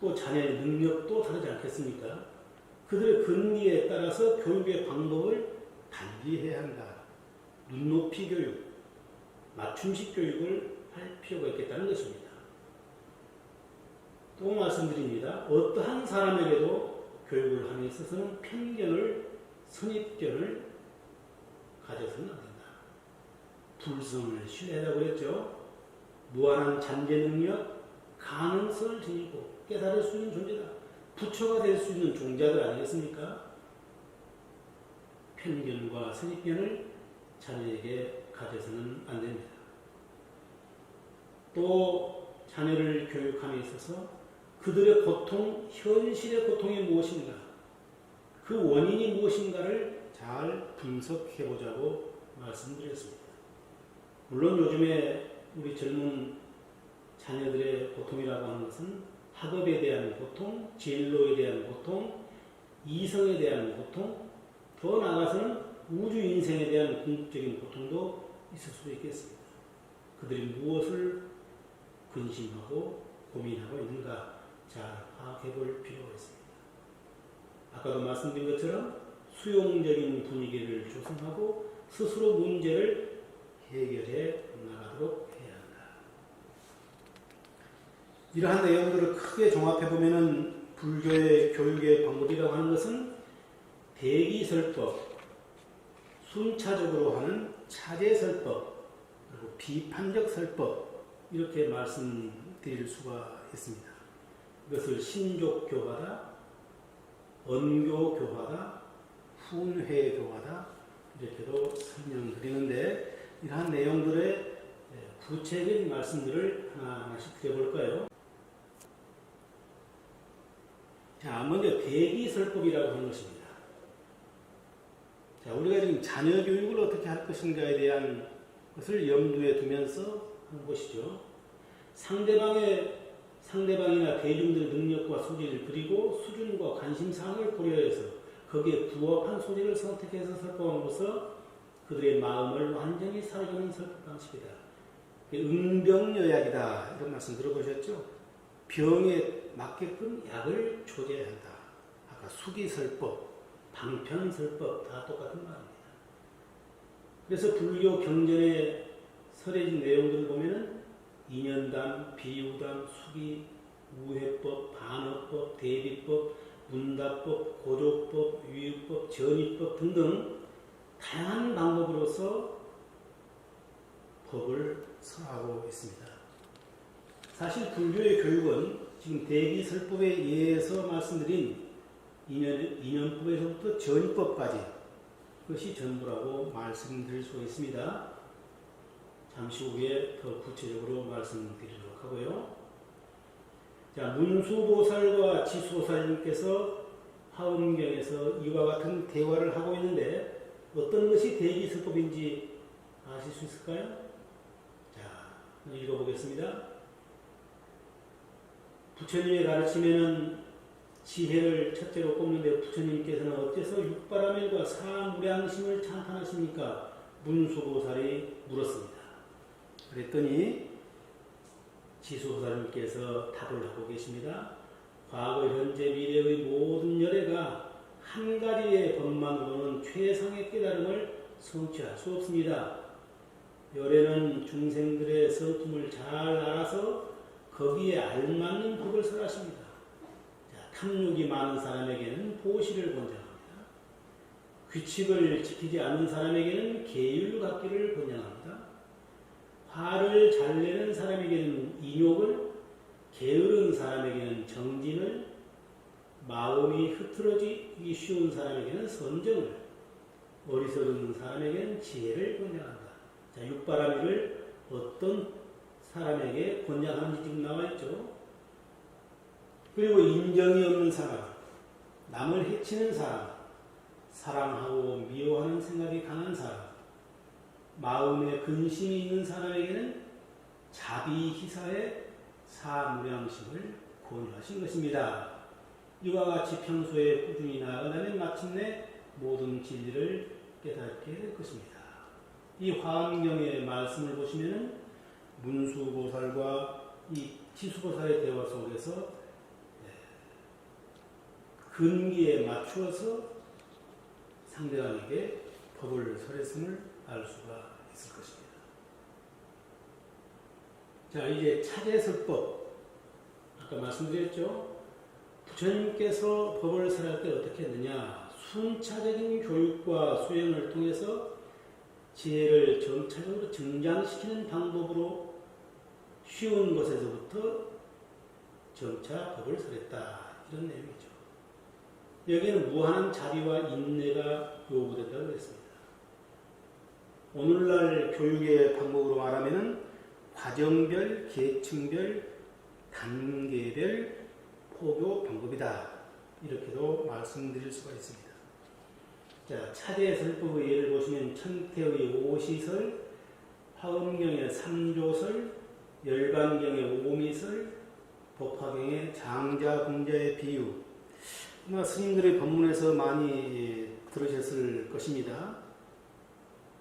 또 자녀의 능력도 다르지 않겠습니까? 그들의 근기에 따라서 교육의 방법을 달리해야 한다. 눈높이 교육, 맞춤식 교육을 할 필요가 있겠다는 것입니다. 또 말씀드립니다. 어떠한 사람에게도 교육을 함에 있어서는 편견을, 선입견을 가져서는 안 된다. 불성을 신뢰하라고 그랬죠. 무한한 잠재 능력, 가능성을 지니고 깨달을 수 있는 존재다. 부처가 될 수 있는 종자들 아니겠습니까? 편견과 선입견을 자녀에게 가져서는 안 됩니다. 또 자녀를 교육함에 있어서 그들의 고통, 현실의 고통이 무엇인가, 그 원인이 무엇인가를 잘 분석해 보자고 말씀드렸습니다. 물론 요즘에 우리 젊은 자녀들의 고통이라고 하는 것은 학업에 대한 고통, 진로에 대한 고통, 이성에 대한 고통, 더 나아가서는 우주 인생에 대한 궁극적인 고통도 있을 수 있겠습니다. 그들이 무엇을 근심하고 고민하고 있는가 잘 파악해 볼 필요가 있습니다. 아까도 말씀드린 것처럼 수용적인 분위기를 조성하고 스스로 문제를 해결해 나가도록 해야 한다. 이러한 내용들을 크게 종합해보면 불교의 교육의 방법이라고 하는 것은 대기설법, 순차적으로 하는 차제설법, 그리고 비판적 설법 이렇게 말씀드릴 수가 있습니다. 이것을 신족교화다, 언교교화다, 훈회교화다 이렇게도 설명드리는데 이러한 내용들의 구체적인 말씀들을 하나하나씩 드려볼까요? 자, 먼저 대기설법이라고 하는 것입니다. 자, 우리가 지금 자녀 교육을 어떻게 할 것인가에 대한 것을 염두에 두면서 하는 것이죠. 상대방이나 대중들의 능력과 소질을 그리고 수준과 관심사항을 고려해서 거기에 부합한 소재를 선택해서 설법함으로써 그들의 마음을 완전히 사로잡는 설법 방식이다. 응병여약이다. 이런 말씀 들어보셨죠? 병에 맞게끔 약을 조제해야 한다. 아까 수기설법, 방편설법 다 똑같은 말입니다. 그래서 불교 경전에 설해진 내용들을 보면은 인연담, 비유담, 수기, 우회법, 반어법, 대비법, 문답법, 고조법, 유유법, 전이법 등등 다양한 방법으로서 법을 설하고 있습니다. 사실 불교의 교육은 지금 대기설법에 의해서 말씀드린 인연법에서부터 전이법까지 그것이 전부라고 말씀드릴 수가 있습니다. 잠시 후에 더 구체적으로 말씀드리도록 하고요. 자, 문수보살과 지수보살님께서 화엄경에서 이와 같은 대화를 하고 있는데 어떤 것이 대기설법인지 아실 수 있을까요? 자, 읽어보겠습니다. 부처님의 가르침에는 지혜를 첫째로 꼽는데 부처님께서는 어째서 육바라밀과 사무량심을 찬탄하십니까? 문수보살이 물었습니다. 그랬더니 지수보살님께서 답을 하고 계십니다. 과거, 현재, 미래의 모든 열애가 한 가지의 법만으로는 최상의 깨달음을 성취할 수 없습니다. 열애는 중생들의 성품을 잘 알아서 거기에 알맞는 법을 설하십니다. 탐욕이 많은 사람에게는 보시를 권장합니다. 규칙을 지키지 않는 사람에게는 계율 갖기를 권장합니다. 화를 잘 내는 사람에게는 인욕을, 게으른 사람에게는 정진을, 마음이 흐트러지기 쉬운 사람에게는 선정을, 어리석은 사람에게는 지혜를 권장한다. 자, 육바라밀을 어떤 사람에게 권장하는지 지금 나와 있죠. 그리고 인정이 없는 사람, 남을 해치는 사람, 사랑하고 미워하는 생각이 강한 사람, 마음에 근심이 있는 사람에게는 자비희사의 사무량심을 권유하신 것입니다. 이와 같이 평소에 꾸준히 나아가면 마침내 모든 진리를 깨닫게 될 것입니다. 이 화엄경의 말씀을 보시면 문수보살과 이 지수보살의 대화 속에서 근기에 맞추어서 상대방에게 법을 설했음을 알 수가 있을 것입니다. 자, 이제 차제설법. 아까 말씀드렸죠. 부처님께서 법을 설할 때 어떻게 했느냐. 순차적인 교육과 수행을 통해서 지혜를 점차적으로 증장시키는 방법으로 쉬운 것에서부터 점차 법을 설했다. 이런 내용이죠. 여기에는 무한한 자비와 인내가 요구된다고 했습니다. 오늘날 교육의 방법으로 말하면 과정별, 계층별, 단계별 포교 방법이다. 이렇게도 말씀드릴 수가 있습니다. 자, 차제설법의 예를 보시면 천태의 오시설, 화엄경의 삼조설, 열반경의 오미설, 법화경의 장자궁자의 비유. 아마 스님들의 법문에서 많이 들으셨을 것입니다.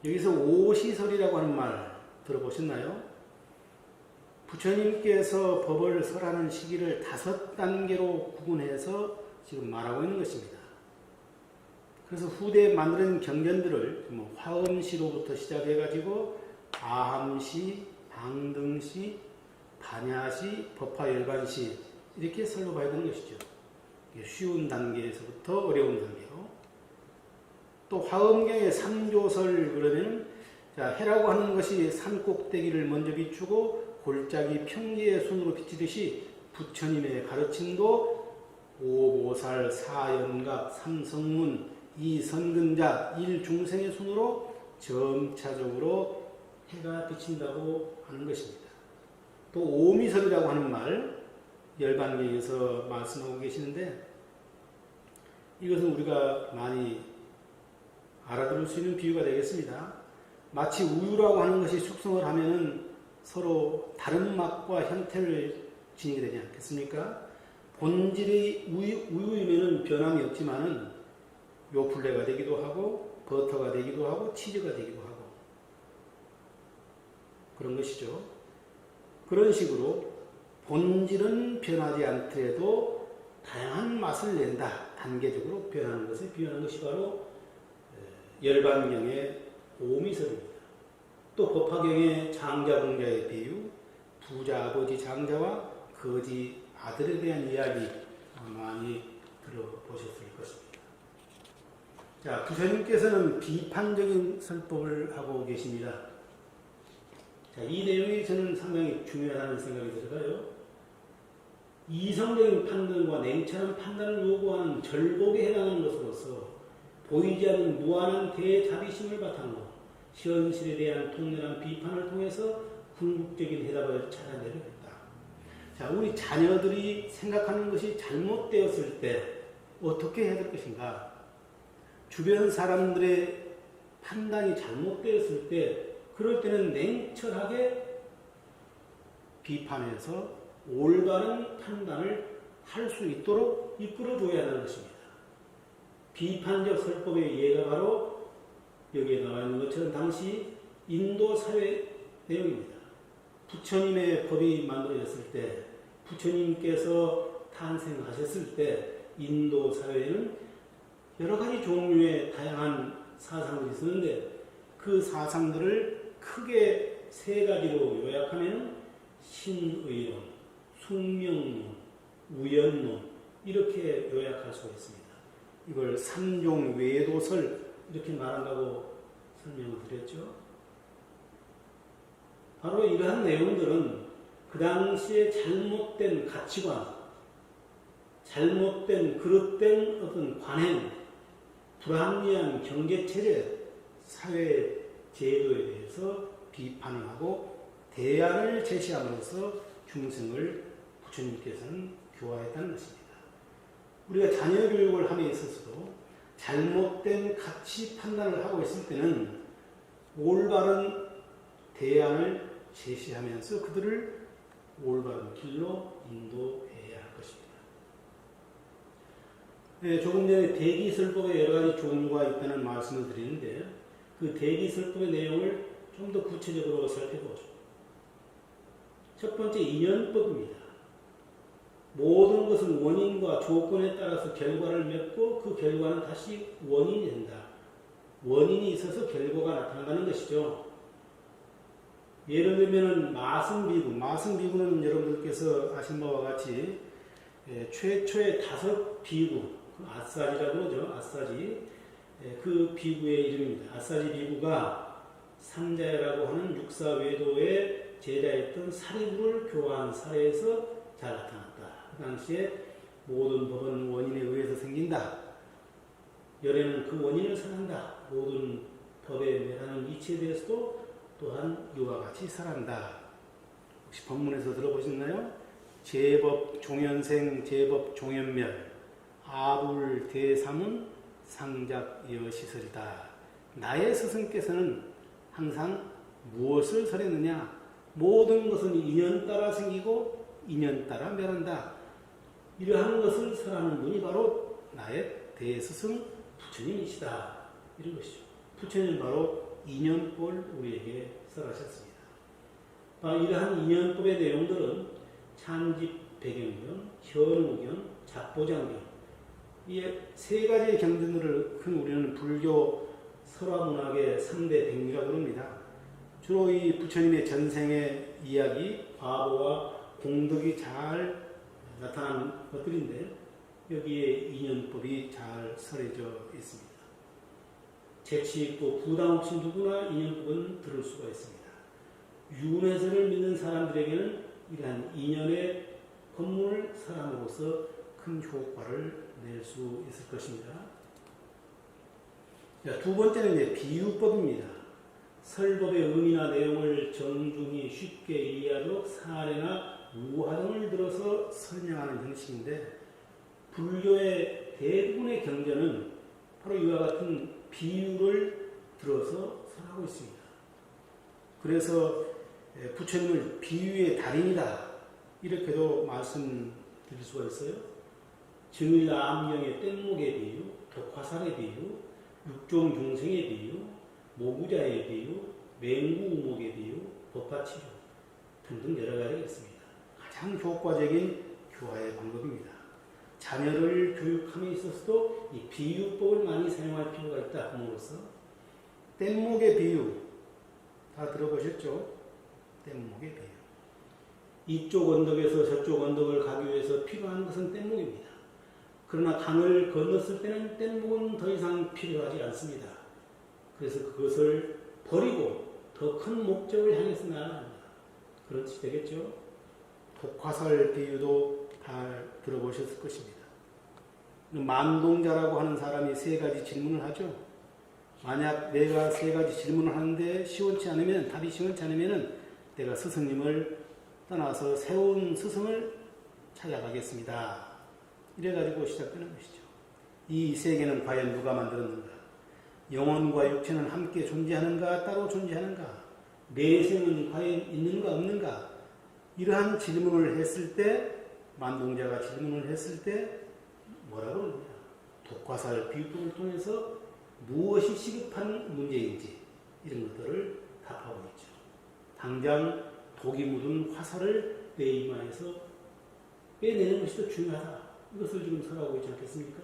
여기서 오시설이라고 하는 말 들어보셨나요? 부처님께서 법을 설하는 시기를 5단계로 구분해서 지금 말하고 있는 것입니다. 그래서 후대에 만든 경전들을 화엄시로부터 시작해가지고 아함시, 방등시, 반야시, 법화열반시 이렇게 설로 봐야 되는 것이죠. 쉬운 단계에서부터 어려운 단계로. 또 화엄경의 삼조설 그러면 자, 해라고 하는 것이 산꼭대기를 먼저 비추고 골짜기 평지의 순으로 비치듯이 부처님의 가르침도 오보살, 사연각, 삼성문, 이선근자, 일중생의 순으로 점차적으로 해가 비친다고 하는 것입니다. 또 오미설이라고 하는 말 열반경에서 말씀하고 계시는데 이것은 우리가 많이 알아들을 수 있는 비유가 되겠습니다. 마치 우유라고 하는 것이 숙성을 하면은 서로 다른 맛과 형태를 지니게 되지 않겠습니까? 본질이 우유이면은 변함이 없지만은 요플레가 되기도 하고 버터가 되기도 하고 치즈가 되기도 하고 그런 것이죠. 그런 식으로 본질은 변하지 않더라도 다양한 맛을 낸다. 단계적으로 변하는 것을 비유하는 것이 바로 열반경의 오미설입니다. 또 법화경의 장자궁자의 비유, 부자 아버지 장자와 거지 아들에 대한 이야기 많이 들어보셨을 것입니다. 자, 부처님께서는 비판적인 설법을 하고 계십니다. 자, 이 내용이 저는 상당히 중요하다는 생각이 들어요. 이성적인 판단과 냉철한 판단을 요구하는 절복에 해당하는 것으로서 보이지 않는 무한한 대자비심을 바탕으로 현실에 대한 통렬한 비판을 통해서 궁극적인 해답을 찾아내려 했다. 자, 우리 자녀들이 생각하는 것이 잘못되었을 때 어떻게 해야 될 것인가? 주변 사람들의 판단이 잘못되었을 때 그럴 때는 냉철하게 비판해서 올바른 판단을 할 수 있도록 이끌어줘야 하는 것입니다. 비판적 설법의 예가 바로 여기에 나와 있는 것처럼 당시 인도 사회 내용입니다. 부처님의 법이 만들어졌을 때, 부처님께서 탄생하셨을 때 인도 사회에는 여러 가지 종류의 다양한 사상들이 있었는데 그 사상들을 크게 3가지로 요약하면 신의론, 숙명론, 우연론 이렇게 요약할 수가 있습니다. 이걸 삼종 외도설 이렇게 말한다고 설명을 드렸죠. 바로 이러한 내용들은 그 당시에 잘못된 가치관, 잘못된 그릇된 어떤 관행, 불합리한 경제체제, 사회 제도에 대해서 비판을 하고 대안을 제시함으로써 중생을 부처님께서는 교화했다는 것입니다. 우리가 자녀 교육을 함에 있어서도 잘못된 가치 판단을 하고 있을 때는 올바른 대안을 제시하면서 그들을 올바른 길로 인도해야 할 것입니다. 네, 조금 전에 대기설법에 여러 가지 종류가 있다는 말씀을 드리는데 그 대기설법의 내용을 좀 더 구체적으로 살펴보죠. 첫 번째 인연법입니다. 모든 것은 원인과 조건에 따라서 결과를 맺고 그 결과는 다시 원인이 된다. 원인이 있어서 결과가 나타난다는 것이죠. 예를 들면 마승비구는 여러분들께서 아신 바와 같이 최초의 5 비구, 아싸지라고 그러죠. 아싸지. 그 비구의 이름입니다. 아싸지 비구가 산자야라고 하는 육사외도의 제자였던 사리부를 교화한 사례에서 잘 나타났다. 그 당시에 모든 법은 원인에 의해서 생긴다. 열애는 그 원인을 설한다. 모든 법에 매하는 이치에 대해서도 또한 이와 같이 설한다. 혹시 법문에서 들어보셨나요? 제법 종연생, 제법 종연멸, 아불 대사문, 상작 여시설이다. 나의 스승께서는 항상 무엇을 설했느냐? 모든 것은 인연 따라 생기고 인연 따라 멸한다. 이러한 것을 설하는 분이 바로 나의 대스승 부처님이시다. 이런 것이죠. 부처님은 바로 인연법을 우리에게 설하셨습니다. 이러한 인연법의 내용들은 찬집 배경경, 현무경, 잡보장경 이 3가지의 경전들을 우리는 불교 설화문학의 3대 백미라고 합니다. 주로 이 부처님의 전생의 이야기, 과보와 공덕이 잘 나타나는 것들인데 여기에 인연법이 잘 설해져 있습니다. 재치있고 부담 없이 누구나 인연법은 들을 수가 있습니다. 윤회설을 믿는 사람들에게는 이러한 인연의 법문을 설함으로써 큰 효과를 낼 수 있을 것입니다. 자, 2번째는 이제 비유법입니다. 설법의 의미나 내용을 정중히 쉽게 이해하도록 사례나 우화등을 들어서 설명하는 형식인데 불교의 대부분의 경전은 바로 이와 같은 비유를 들어서 설하고 있습니다. 그래서 부처님을 비유의 달인이다 이렇게도 말씀드릴 수가 있어요. 증일라 암경의 뗏목의 비유, 독화살의 비유, 육종 중생의 비유, 모구자의 비유, 맹구우목의 비유, 법화치료 등등 여러 가지가 있습니다. 가장 효과적인 교화의 방법입니다. 자녀를 교육함에 있어서도 이 비유법을 많이 사용할 필요가 있다. 부모로서 뗏목의 비유 다 들어보셨죠? 뗏목의 비유. 이쪽 언덕에서 저쪽 언덕을 가기 위해서 필요한 것은 뗏목입니다. 그러나 강을 건넜을 때는 뗏목은 더 이상 필요하지 않습니다. 그래서 그것을 버리고 더 큰 목적을 향해서 나아갑니다. 그런 뜻이 되겠죠? 독화살 비유도 잘 들어보셨을 것입니다. 만동자라고 하는 사람이 3가지 질문을 하죠. 만약 내가 3가지 질문을 하는데 답이 시원치 않으면 내가 스승님을 떠나서 새로운 스승을 찾아가겠습니다. 이래가지고 시작되는 것이죠. 이 세계는 과연 누가 만들었는가? 영혼과 육체는 함께 존재하는가? 따로 존재하는가? 내생은 과연 있는가 없는가? 이러한 질문을 했을 때 만동자가 질문을 했을 때 뭐라고 그러느냐? 독화살 비유법을 통해서 무엇이 시급한 문제인지 이런 것들을 답하고 있죠. 당장 독이 묻은 화살을 내 이마에서 빼내는 것이 더 중요하다. 이것을 지금 설하고 있지 않겠습니까?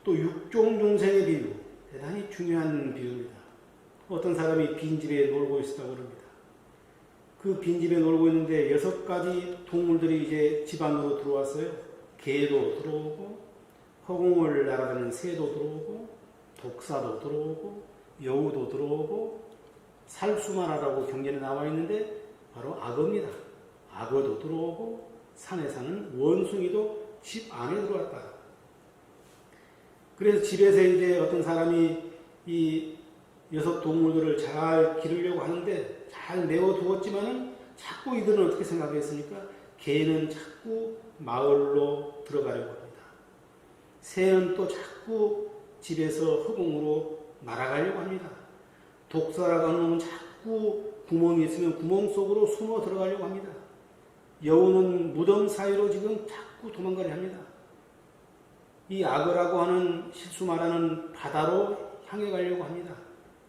또 육종 중생의 비유, 대단히 중요한 비유입니다. 어떤 사람이 빈집에 놀고 있었다고 합니다. 그 빈집에 놀고 있는데 6가지 동물들이 이제 집 안으로 들어왔어요. 개도 들어오고, 허공을 날아다니는 새도 들어오고, 독사도 들어오고, 여우도 들어오고, 살수마라라고 경전에 나와 있는데 바로 악어입니다. 악어도 들어오고, 산에 사는 원숭이도 집 안에 들어왔다. 그래서 집에서 이제 어떤 사람이 이 녀석 동물들을 잘 기르려고 하는데 잘 내어두었지만은 자꾸 이들은 어떻게 생각했습니까? 개는 자꾸 마을로 들어가려고 합니다. 새는 또 자꾸 집에서 허공으로 날아가려고 합니다. 독사라고 놈은 자꾸 구멍이 있으면 구멍 속으로 숨어 들어가려고 합니다. 여우는 무덤 사이로 지금 자꾸 도망가려 합니다. 이 악어라고 하는 실수 말하는 바다로 향해 가려고 합니다.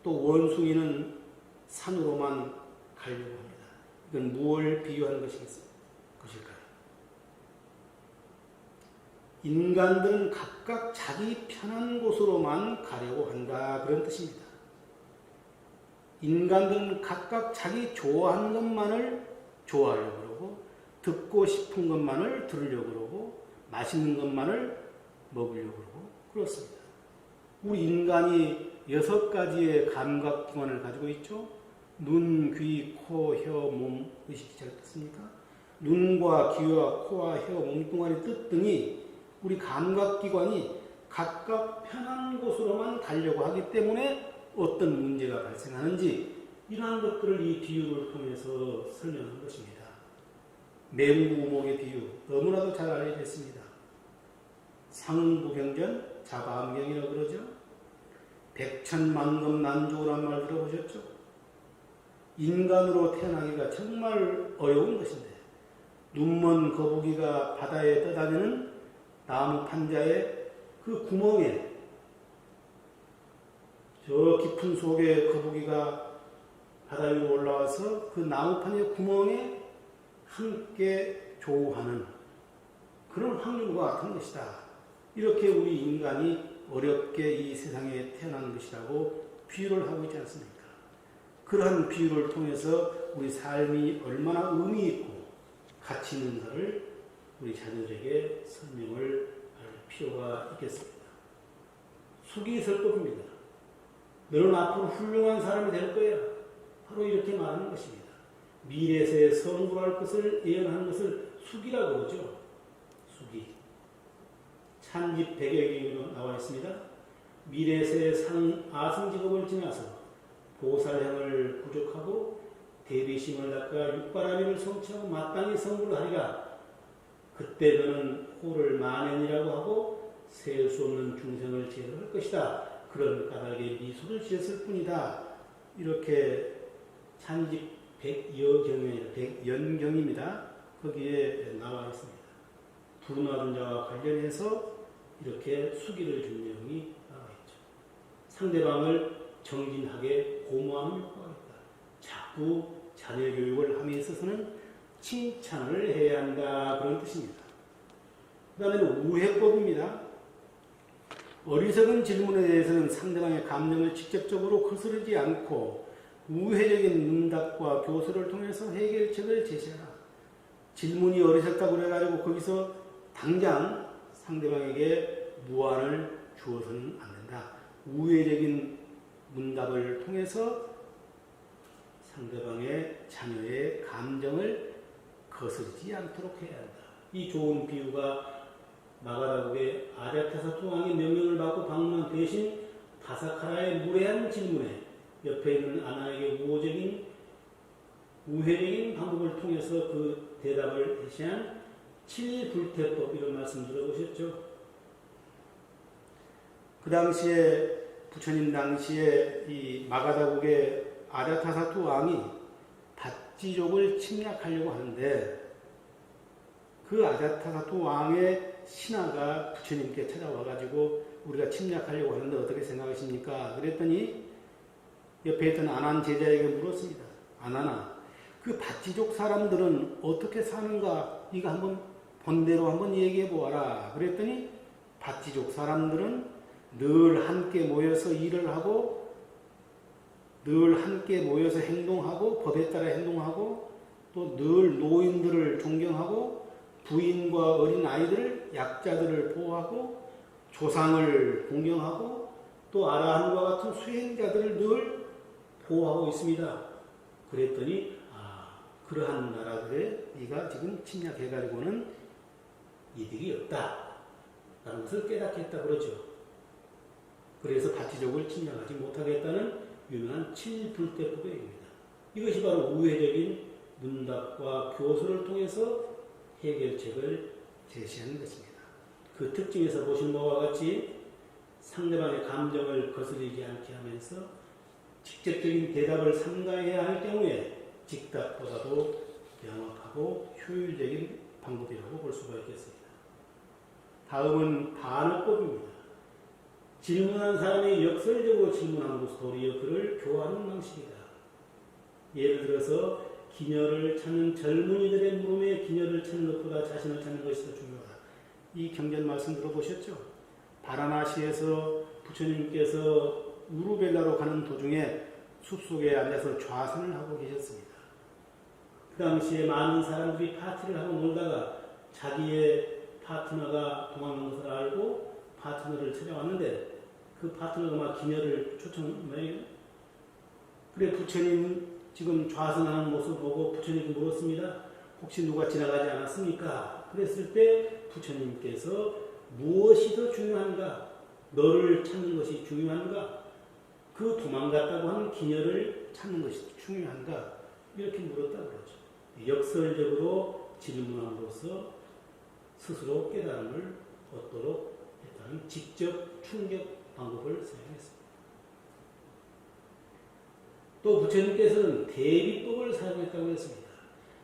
또 원숭이는 산으로만 가려고 합니다. 이건 무엇을 비유하는 것일까요? 인간들은 각각 자기 편한 곳으로만 가려고 한다. 그런 뜻입니다. 인간들은 각각 자기 좋아하는 것만을 좋아하려고 그러고 듣고 싶은 것만을 들으려고 그러고 맛있는 것만을 먹으려고 그러고 그렇습니다. 우리 인간이 6가지의 감각기관을 가지고 있죠. 눈, 귀, 코, 혀, 몸, 의식이 잘 됐습니까? 눈과 귀와 코와 혀, 몸뚱아리, 뜻 등이 우리 감각기관이 각각 편한 곳으로만 가려고 하기 때문에 어떤 문제가 발생하는지 이러한 것들을 이 비유를 통해서 설명한 것입니다. 매우무목의 비유 너무나도 잘 알려져 있습니다. 상부경전 자바암경이라고 그러죠. 백천만금 난조란 말 들어보셨죠? 인간으로 태어나기가 정말 어려운 것인데 눈먼 거북이가 바다에 떠다니는 나무 판자의 그 구멍에 저 깊은 속에 거북이가 바다 위로 올라와서 그 나무판의 구멍에 함께 조우하는 그런 확률과 같은 것이다. 이렇게 우리 인간이 어렵게 이 세상에 태어난 것이라고 비유를 하고 있지 않습니까? 그러한 비유를 통해서 우리 삶이 얼마나 의미 있고 가치 있는가를 우리 자녀들에게 설명을 할 필요가 있겠습니다. 수기설법입니다. 너는 앞으로 훌륭한 사람이 될 거야. 바로 이렇게 말하는 것입니다. 미래세에 성불할 것을 예언하는 것을 수기라고 그러죠. 수기. 찬집 100여기로 나와 있습니다. 미래세에 아승직업을 지나서 보살행을 부족하고 대비심을 닦아 육바라밀을 성취하고 마땅히 성불하리라. 그때 너는 호를 만연이라고 하고 셀 수 없는 중생을 제도할 것이다. 그런 까닭에 미소를 지었을 뿐이다. 이렇게 찬집 100여경입니다. 거기에 나와 있습니다. 두루마른 자와 관련해서 이렇게 수기를 준 내용이 나와 있죠. 상대방을 정진하게 고무하는 효과가 있다. 자꾸 자녀 교육을 함에 있어서는 칭찬을 해야 한다. 그런 뜻입니다. 그 다음에는 우회법입니다. 어리석은 질문에 대해서는 상대방의 감정을 직접적으로 거스르지 않고 우회적인 문답과 교수를 통해서 해결책을 제시하라. 질문이 어리석다고 그래가지고 거기서 당장 상대방에게 무안을 주어서는 안 된다. 우회적인 문답을 통해서 상대방의 자녀의 감정을 거스르지 않도록 해야 한다. 이 좋은 비유가 마가다국의 아자타사투 왕의 명령을 받고 방문한 대신 다사카라의 무례한 질문에 옆에 있는 아나에게 우회적인 방법을 통해서 그 대답을 제시한 7불태법 이런 말씀 들어보셨죠? 그 당시에 부처님 당시에 이 마가다국의 아자타사투 왕이 밭지족을 침략하려고 하는데 그 아자타사투 왕의 신하가 부처님께 찾아와가지고 우리가 침략하려고 하는데 어떻게 생각하십니까? 그랬더니 옆에 있던 아난 제자에게 물었습니다. 아나나, 그 밭지족 사람들은 어떻게 사는가? 네가 한번 본대로 한번 얘기해 보아라. 그랬더니 밭지족 사람들은 늘 함께 모여서 일을 하고 늘 함께 모여서 행동하고 법에 따라 행동하고 또 늘 노인들을 존경하고 부인과 어린 아이들을 약자들을 보호하고 조상을 공경하고 또 아라한과 같은 수행자들을 늘 보호하고 있습니다. 그랬더니 그러한 나라들에 네가 지금 침략해가지고는 이득이 없다 라는 것을 깨닫게 했다 그러죠. 그래서 가치족을 침략하지 못하겠다는 유명한 친불대법입니다. 이것이 바로 우회적인 문답과 교수를 통해서 해결책을 제시하는 것입니다. 그 특징에서 보신 바와 같이 상대방의 감정을 거스르지 않게 하면서 직접적인 대답을 삼가해야 할 경우에 직답보다도 명확하고 효율적인 방법이라고 볼 수가 있겠습니다. 다음은 반어법입니다. 질문한 사람이 역설적으로 질문함으로써 도리어 그를 교화하는 방식이다. 예를 들어서 기녀를 찾는 젊은이들의 물음에 기녀를 찾는 것보다 자신을 찾는 것이 더 중요하다. 이 경전 말씀 들어보셨죠? 바라나시에서 부처님께서 우르벨라로 가는 도중에 숲속에 앉아서 좌선을 하고 계셨습니다. 그 당시에 많은 사람들이 파티를 하고 놀다가 자기의 파트너가 도망간 것을 알고 파트너를 찾아왔는데 그 파트너가 막 기녀를 초청해요. 그래 부처님 지금 좌선하는 모습을 보고 부처님께 물었습니다. 혹시 누가 지나가지 않았습니까? 그랬을 때 부처님께서 무엇이 더 중요한가? 너를 찾는 것이 중요한가? 그 도망갔다고 하는 기녀를 찾는 것이 중요한가? 이렇게 물었다고 그러죠. 역설적으로 질문함으로써 스스로 깨달음을 얻도록 했다는 직접 충격 방법을 사용했습니다. 또 부처님께서는 대비법을 사용했다고 했습니다.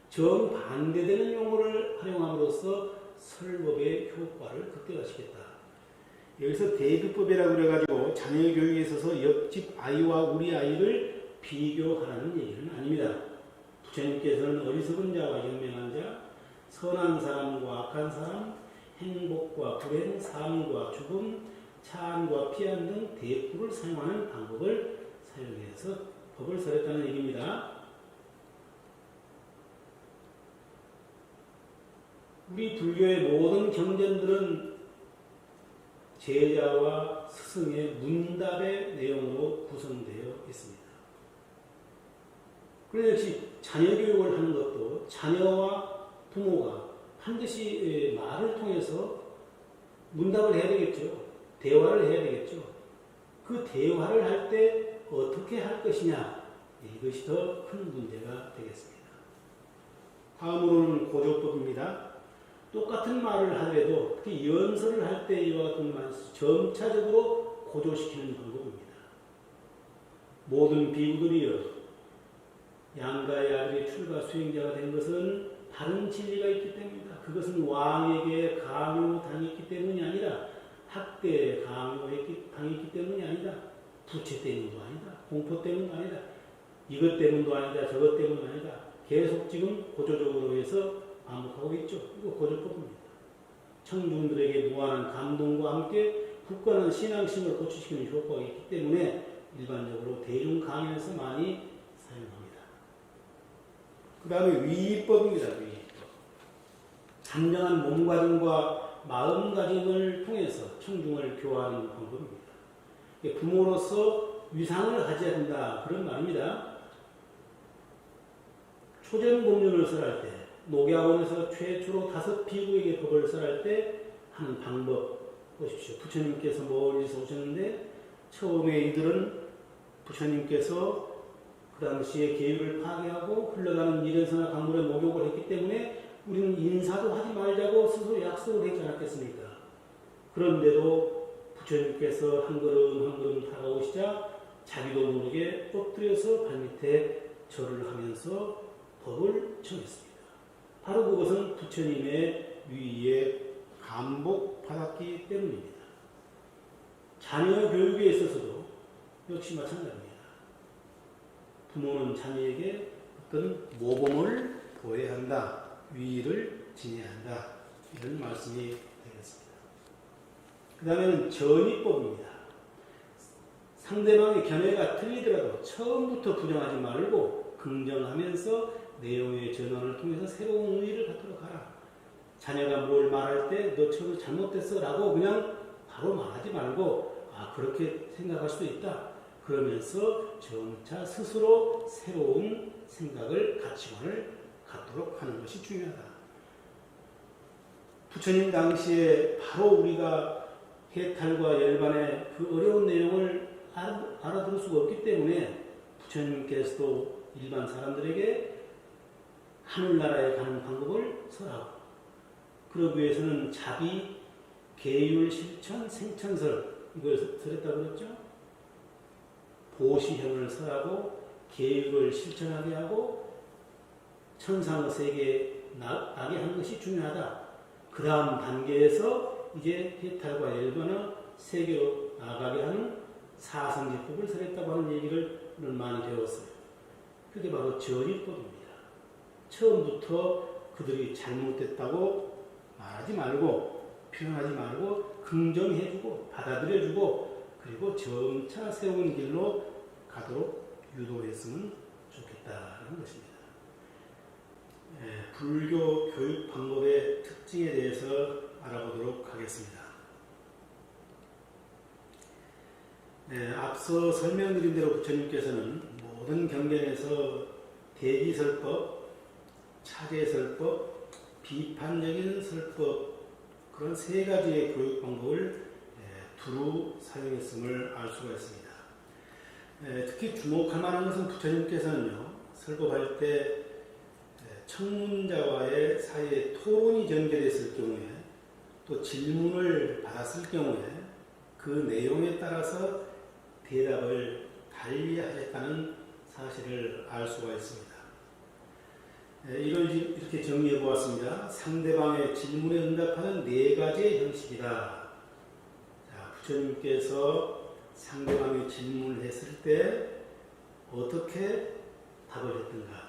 정반대되는 용어를 활용함으로써 설법의 효과를 극대화시켰다. 여기서 대비법이라고 그래가지고 자녀 교육에 있어서 옆집 아이와 우리 아이를 비교하라는 얘기는 아닙니다. 부처님께서는 어리석은 자와 현명한 자, 선한 사람과 악한 사람, 행복과 불행, 삶과 죽음, 차안과 피안 등 대꾸를 사용하는 방법을 사용해서 법을 설했다는 얘기입니다. 우리 불교의 모든 경전들은 제자와 스승의 문답의 내용으로 구성되어 있습니다. 그래서 역시 자녀 교육을 하는 것도 자녀와 부모가 반드시 말을 통해서 문답을 해야 되겠죠. 대화를 해야 되겠죠. 그 대화를 할 때 어떻게 할 것이냐, 이것이 더 큰 문제가 되겠습니다. 다음으로는 고조법입니다. 똑같은 말을 하더라도 특히 연설을 할 때 이와 같은 말을 점차적으로 고조시키는 방법입니다. 모든 비구들이여 양가의 아들이 출가 수행자가 된 것은 다른 진리가 있기 때문이다. 그것은 왕에게 강요당했기 때문이 아니라 학대에 강요당했기 때문이 아니다. 부채 때문도 아니다. 공포 때문도 아니다. 이것 때문도 아니다. 저것 때문도 아니다. 계속 지금 고조적으로 해서 반복하고 있죠. 이거 고조법입니다. 청중들에게 무한한 감동과 함께 굳건한 신앙심을 고취시키는 효과가 있기 때문에 일반적으로 대중 강연에서 많이 사용합니다. 그 다음에 위법입니다. 위법. 단정한 몸가짐과 마음가짐을 통해서 청중을 교화하는 방법입니다. 부모로서 위상을 가져야 된다. 그런 말입니다. 초전법륜을 설할 때 녹야원에서 최초로 5 비구에게 법을 설할 때 하는 방법 보십시오. 부처님께서 멀리서 오셨는데 처음에 이들은 부처님께서 그 당시에 계율을 파괴하고 흘러가는 이래서나 강물에 목욕을 했기 때문에 우리는 인사도 하지 말자고 스스로 약속을 했지 않았겠습니까? 그런데도 부처님께서 한 걸음 한 걸음 다가오시자 자기도 모르게 엎드려서 발밑에 절을 하면서 법을 정했습니다. 바로 그것은 부처님의 위에 감복받았기 때문입니다. 자녀 교육에 있어서도 역시 마찬가지입니다. 부모는 자녀에게 어떤 모범을 보여야 한다. 위를 지녀야 한다. 이런 말씀이 되겠습니다. 그 다음에는 전의법입니다. 상대방의 견해가 틀리더라도 처음부터 부정하지 말고 긍정하면서 내용의 전환을 통해서 새로운 의의를 갖도록 하라. 자녀가 뭘 말할 때 너 처음에 잘못됐어 라고 그냥 바로 말하지 말고 그렇게 생각할 수도 있다. 그러면서 점차 스스로 새로운 생각을 가치관을 갖도록 하는 것이 중요하다. 부처님 당시에 바로 우리가 해탈과 열반의 그 어려운 내용을 알아들을 수가 없기 때문에 부처님께서도 일반 사람들에게 하늘나라에 가는 방법을 설하고, 그러기 위해서는 자비, 계율, 실천, 생천설, 이걸 설했다고 그랬죠. 보시형을 설하고 계율을 실천하게 하고 천상의 세계에 나게 하는 것이 중요하다. 그 다음 단계에서 이제 해탈과 열반의 세계로 나가게 하는 사성제법을 설했다고 하는 얘기를 많이 배웠어요. 그게 바로 전율법입니다. 처음부터 그들이 잘못됐다고 말하지 말고, 표현하지 말고 긍정해주고 받아들여주고, 그리고 점차 세운 길로 가도록 유도했으면 좋겠다는 것입니다. 불교 교육 방법의 특징에 대해서 알아보도록 하겠습니다. 앞서 설명드린 대로 부처님께서는 모든 경전에서 대기설법, 차제설법, 비판적인 설법, 그런 세 가지의 교육 방법을 두루 사용했음을 알 수가 있습니다. 특히 주목할 만한 것은 부처님께서는요, 설법할 때 청문자와의 사이에 토론이 전개됐을 경우에, 또 질문을 받았을 경우에 그 내용에 따라서 대답을 달리하였다는 사실을 알 수가 있습니다. 이걸 이렇게 정리해 보았습니다. 상대방의 질문에 응답하는 네 가지의 형식이다. 자, 부처님께서 상대방의 질문을 했을 때 어떻게 답을 했던가,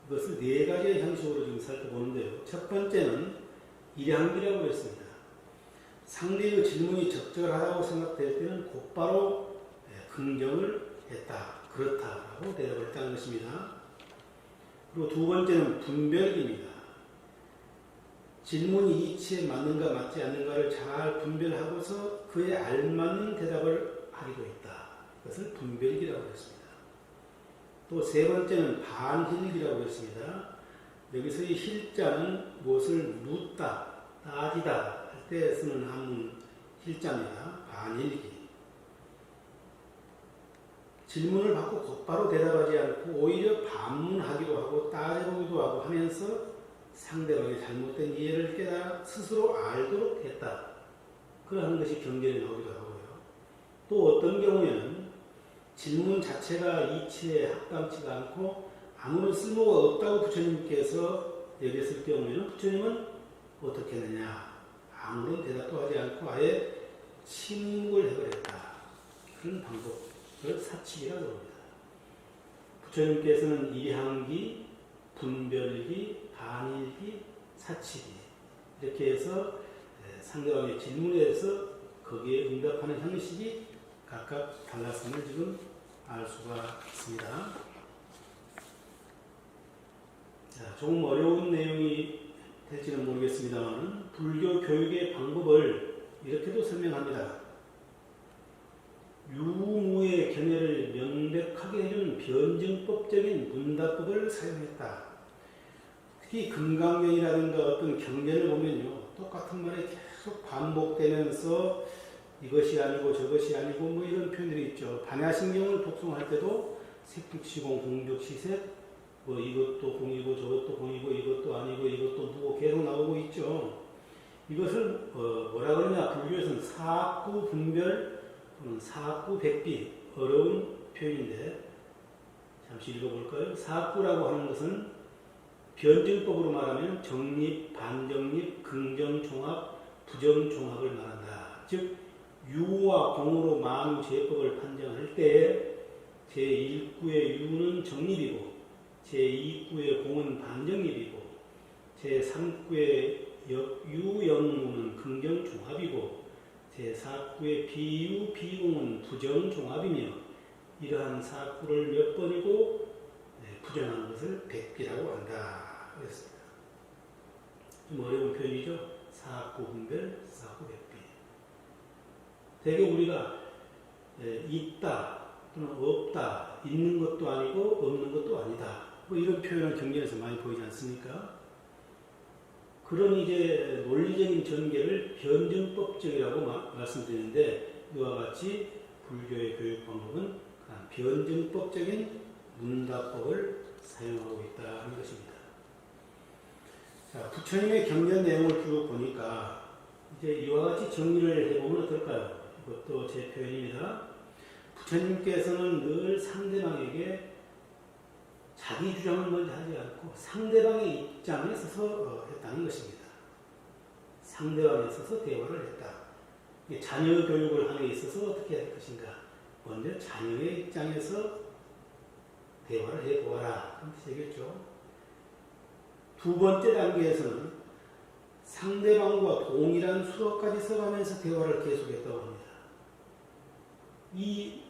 이것을 네 가지의 형식으로 지금 살펴보는데요. 첫 번째는 일향기라고 했습니다. 상대의 질문이 적절하다고 생각될 때는 곧바로 긍정을 했다, 그렇다라고 대답을 했다는 것입니다. 그리고 두 번째는 분별입니다. 질문이 이치에 맞는가 맞지 않는가를 잘 분별하고서 그에 알맞는 대답을 하기도 했다. 이것을 분별기라고 했습니다. 또 세 번째는 반힐기라고 했습니다. 여기서 이 힐자는 무엇을 묻다, 따지다 할 때 쓰는 한문 힐자입니다. 반힐기. 질문을 받고 곧바로 대답하지 않고 오히려 반문하기도 하고 따져보기도 하고 하면서 상대방의 잘못된 이해를 깨달아 스스로 알도록 했다. 그러한 것이 경전에 나오기도 하고요. 또 어떤 경우에는 질문 자체가 이치에 합당치가 않고 아무런 쓸모가 없다고 부처님께서 얘기했을 경우에는 부처님은 어떻게 했느냐, 아무런 대답도 하지 않고 아예 침묵을 해버렸다. 그런 방법을 사치기라고 합니다. 부처님께서는 이향기, 분별기, 반일기, 사치기, 이렇게 해서 상대방의 질문에 대해서 거기에 응답하는 형식이 각각 달랐음을 지금 알 수가 있습니다. 자, 조금 어려운 내용이 될지는 모르겠습니다만 불교 교육의 방법을 이렇게도 설명합니다. 유무의 견해를 명백하게 해준 변증법적인 문답법을 사용했다. 특히 금강경이라든가 어떤 경전을 보면요, 똑같은 말이 계속 반복되면서 이것이 아니고 저것이 아니고 뭐 이런 표현들이 있죠. 반야신경을 독송할 때도 색득시공, 공득시색, 뭐 이것도 공이고 저것도 공이고 이것도 아니고 이것도 누고 계속 나오고 있죠. 이것을 뭐라 그러냐, 불교에서는 사구 분별 또는 사구 백비, 어려운 표현인데 잠시 읽어볼까요? 사구라고 하는 것은 변증법으로 말하면 정립, 반정립, 긍정종합, 부정종합을 말한다. 즉 유와 공으로 만유제법을 판정할 때 제1구의 유는 정립이고 제2구의 공은 반정립이고 제3구의 유영무는 긍정종합이고 제4구의 비유, 비공은 부정종합이며 이러한 사구를 몇 번이고 부정한 것을 백비라고 한다. 그랬습니다. 좀 어려운 표현이죠. 사구 분별, 사구 백비. 대개 우리가 있다 또는 없다, 있는 것도 아니고 없는 것도 아니다, 뭐 이런 표현을 경전에서 많이 보이지 않습니까? 그런 이제 논리적인 전개를 변증법적이라고 말씀드리는데, 이와 같이 불교의 교육 방법은 변증법적인 문답법을 사용하고 있다는 것입니다. 자, 부처님의 경전 내용을 쭉 보니까 이제 이와 같이 정리를 해보면 어떨까요? 이것도 제 표현입니다. 부처님께서는 늘 상대방에게 자기 주장을 먼저 하지 않고 상대방의 입장에 서서 했다는 것입니다. 상대방에 서서 대화를 했다. 자녀 교육을 함에 있어서 어떻게 할 것인가? 먼저 자녀의 입장에서 대화를 해보아라. 그런 뜻이겠죠. 두 번째 단계에서는 상대방과 동일한 수업까지 써가면서 대화를 계속했다고 합니다. 이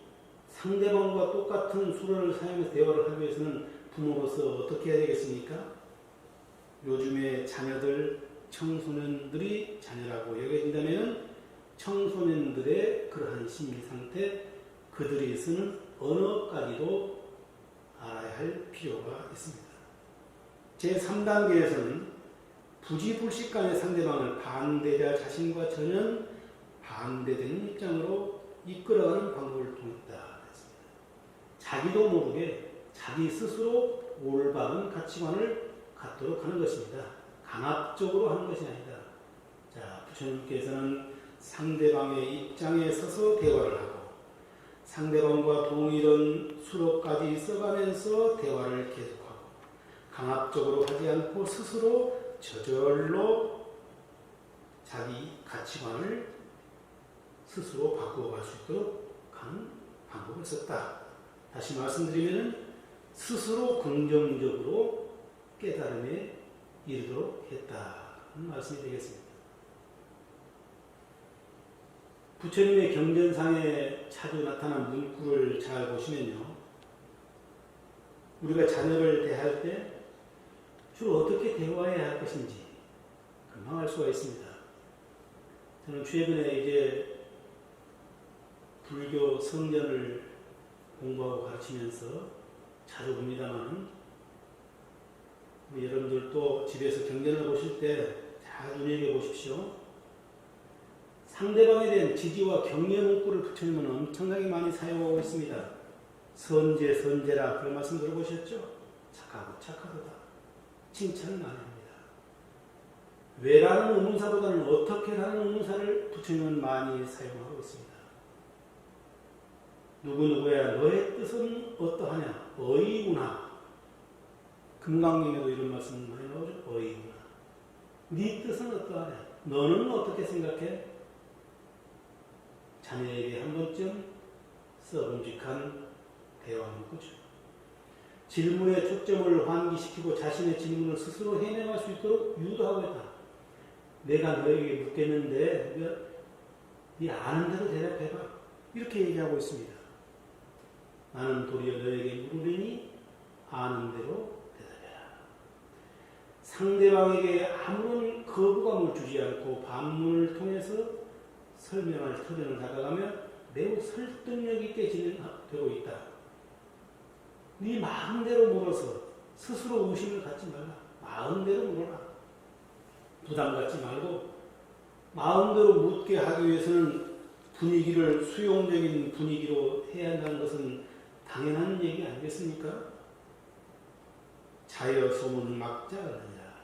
상대방과 똑같은 수어를 사용해서 대화를 하기 위해서는 부모로서 어떻게 해야 되겠습니까? 요즘에 자녀들, 청소년들이 자녀라고 여겨진다면 청소년들의 그러한 심리 상태, 그들이 쓰는 언어까지도 알아야 할 필요가 있습니다. 제3단계에서는 부지불식 간의 상대방을 반대자 자신과 전혀 반대되는 입장으로 이끌어가는 방법을 통했다. 자기도 모르게 자기 스스로 올바른 가치관을 갖도록 하는 것입니다. 강압적으로 하는 것이 아니다. 자, 부처님께서는 상대방의 입장에 서서 대화를 하고 상대방과 동일한 수로까지 써가면서 대화를 계속하고 강압적으로 하지 않고 스스로 저절로 자기 가치관을 스스로 바꾸어갈 수 있도록 하는 방법을 썼다. 다시 말씀드리면 스스로 긍정적으로 깨달음에 이르도록 했다는 말씀이 되겠습니다. 부처님의 경전상에 자주 나타난 문구를 잘 보시면요. 우리가 자녀를 대할 때 주로 어떻게 대화해야 할 것인지 금방 알 수가 있습니다. 저는 최근에 이제 불교 성전을 공부하고 가르치면서 자주 봅니다만 여러분들도 집에서 경전을 보실 때 잘 눈여겨보십시오. 상대방에 대한 지지와 격려 문구를 부처님은 엄청나게 많이 사용하고 있습니다. 선제, 선제라 그런 말씀 들어보셨죠? 착하고 착하도다. 칭찬을 많이 합니다. 왜라는 의문사보다는 어떻게라는 의문사를 부처님은 많이 사용하고 있습니다. 누구누구야 너의 뜻은 어떠하냐? 어이구나. 금강경에도 이런 말씀 많이 나오죠. 어이구나. 네 뜻은 어떠하냐? 너는 어떻게 생각해? 자녀에게 한 번쯤 써봄직한 대화 문구죠. 질문의 초점을 환기시키고 자신의 질문을 스스로 해내갈 수 있도록 유도하고 있다. 내가 너에게 묻겠는데 네 아는 대로 대답해봐. 이렇게 얘기하고 있습니다. 나는 도리어 너에게 물으리니 아는 대로 대답해라. 상대방에게 아무런 거부감을 주지 않고 반문을 통해서 설명할 터전을 다가가며 매우 설득력 있게 진행되고 있다. 네 마음대로 물어서 스스로 의심을 갖지 말라. 마음대로 물어라. 부담 갖지 말고 마음대로 묻게 하기 위해서는 분위기를 수용적인 분위기로 해야 한다는 것은 당연한 얘기 아니겠습니까? 자여 소문 막자 하느니라.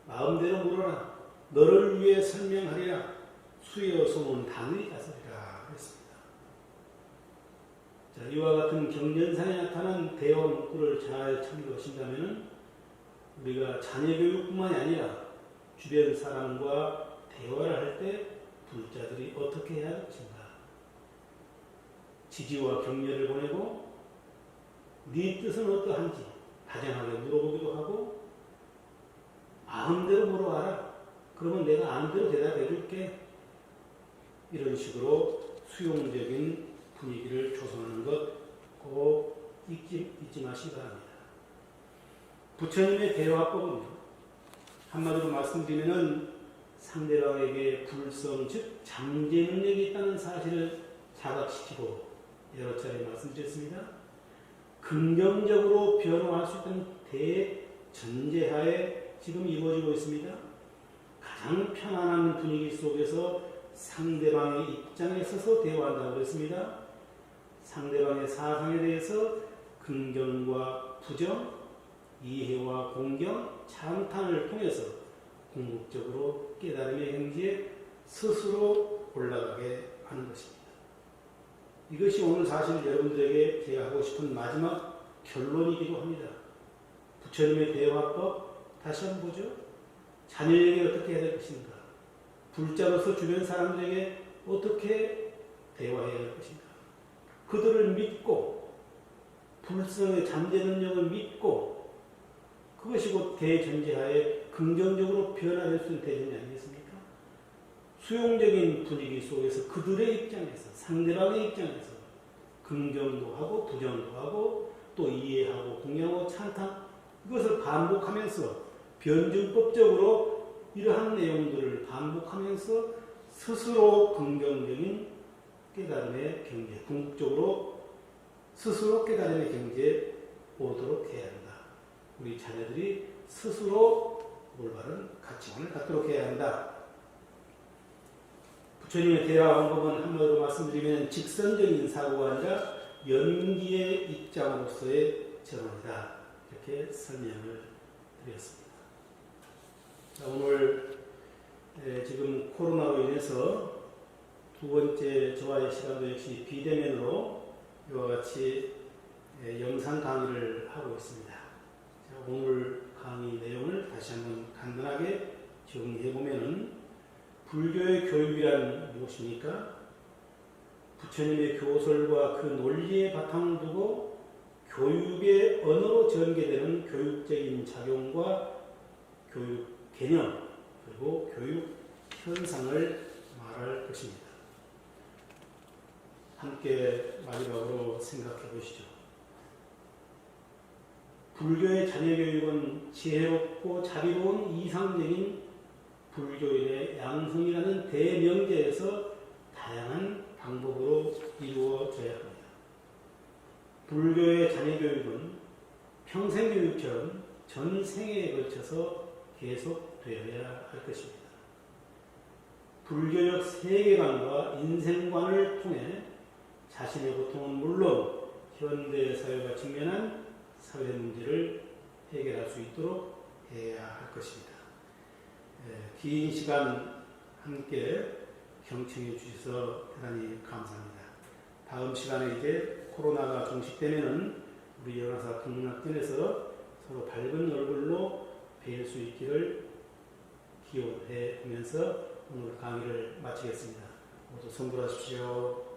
마음대로 물어라. 너를 위해 설명하리라. 수여 소문 당의 가설이라 그랬습니다. 자, 이와 같은 경전상에 나타난 대화 문구를 잘 참고하신다면 우리가 자녀 교육뿐만이 아니라 주변 사람과 대화를 할 때 불자들이 어떻게 해야 할 것인가? 지지와 격려를 보내고 네 뜻은 어떠한지 다정하게 물어보기도 하고 마음대로 물어와라. 그러면 내가 아는 대로 대답해 줄게. 이런 식으로 수용적인 분위기를 조성하는 것 꼭 잊지 마시기 바랍니다. 부처님의 대화법은 한마디로 말씀드리면 상대방에게 불성, 즉 잠재 능력이 있다는 사실을 자각시키고 여러 차례 말씀드렸습니다. 긍정적으로 변화할 수 있다는 대전제하에 지금 이루어지고 있습니다. 가장 편안한 분위기 속에서 상대방의 입장에 서서 대화한다고 그랬습니다. 상대방의 사상에 대해서 긍정과 부정, 이해와 공경, 찬탄을 통해서 궁극적으로 깨달음의 경지에 스스로 올라가게 하는 것입니다. 이것이 오늘 사실 여러분들에게 제가 하고 싶은 마지막 결론이기도 합니다. 부처님의 대화법 다시 한번 보죠. 자녀에게 어떻게 해야 될 것인가? 불자로서 주변 사람들에게 어떻게 대화해야 할 것인가? 그들을 믿고 불성의 잠재 능력을 믿고 그것이 곧 대전제하에 긍정적으로 변화될 수 있는 대전이 아니겠습니까? 수용적인 분위기 속에서 그들의 입장에서 상대방의 입장에서 긍정도 하고 부정도 하고 또 이해하고 공유하고 찬탄 이것을 반복하면서 변증법적으로 이러한 내용들을 반복하면서 스스로 긍정적인 깨달음의 경지에 궁극적으로 스스로 깨달음의 경지에 오도록 해야 한다. 우리 자녀들이 스스로 올바른 가치관을 갖도록 해야 한다. 부처님의 대화 방법은 한마디로 말씀드리면 직선적인 사고가 아니라 연기의 입장으로서의 전환이다. 이렇게 설명을 드렸습니다. 자, 오늘 지금 코로나로 인해서 두 번째 저와의 시간도 역시 비대면으로 이와 같이 영상 강의를 하고 있습니다. 자, 오늘 강의 내용을 다시 한번 간단하게 정리해 보면은 불교의 교육이란 무엇입니까? 부처님의 교설과 그 논리의 바탕을 두고 교육의 언어로 전개되는 교육적인 작용과 교육 개념 그리고 교육 현상을 말할 것입니다. 함께 마지막으로 생각해 보시죠. 불교의 자녀교육은 지혜롭고 자비로운 이상적인 불교인의 양성이라는 대명제에서 다양한 방법으로 이루어져야 합니다. 불교의 자녀교육은 평생교육처럼 전생에 걸쳐서 계속되어야 할 것입니다. 불교적 세계관과 인생관을 통해 자신의 고통은 물론 현대 사회가 직면한 사회 문제를 해결할 수 있도록 해야 할 것입니다. 긴 시간 함께 경청해 주셔서 대단히 감사합니다. 다음 시간에 이제 코로나가 종식되면은 우리 영화사 국문학전에서 서로 밝은 얼굴로 뵐 수 있기를 기원해 보면서 오늘 강의를 마치겠습니다. 모두 성불하십시오.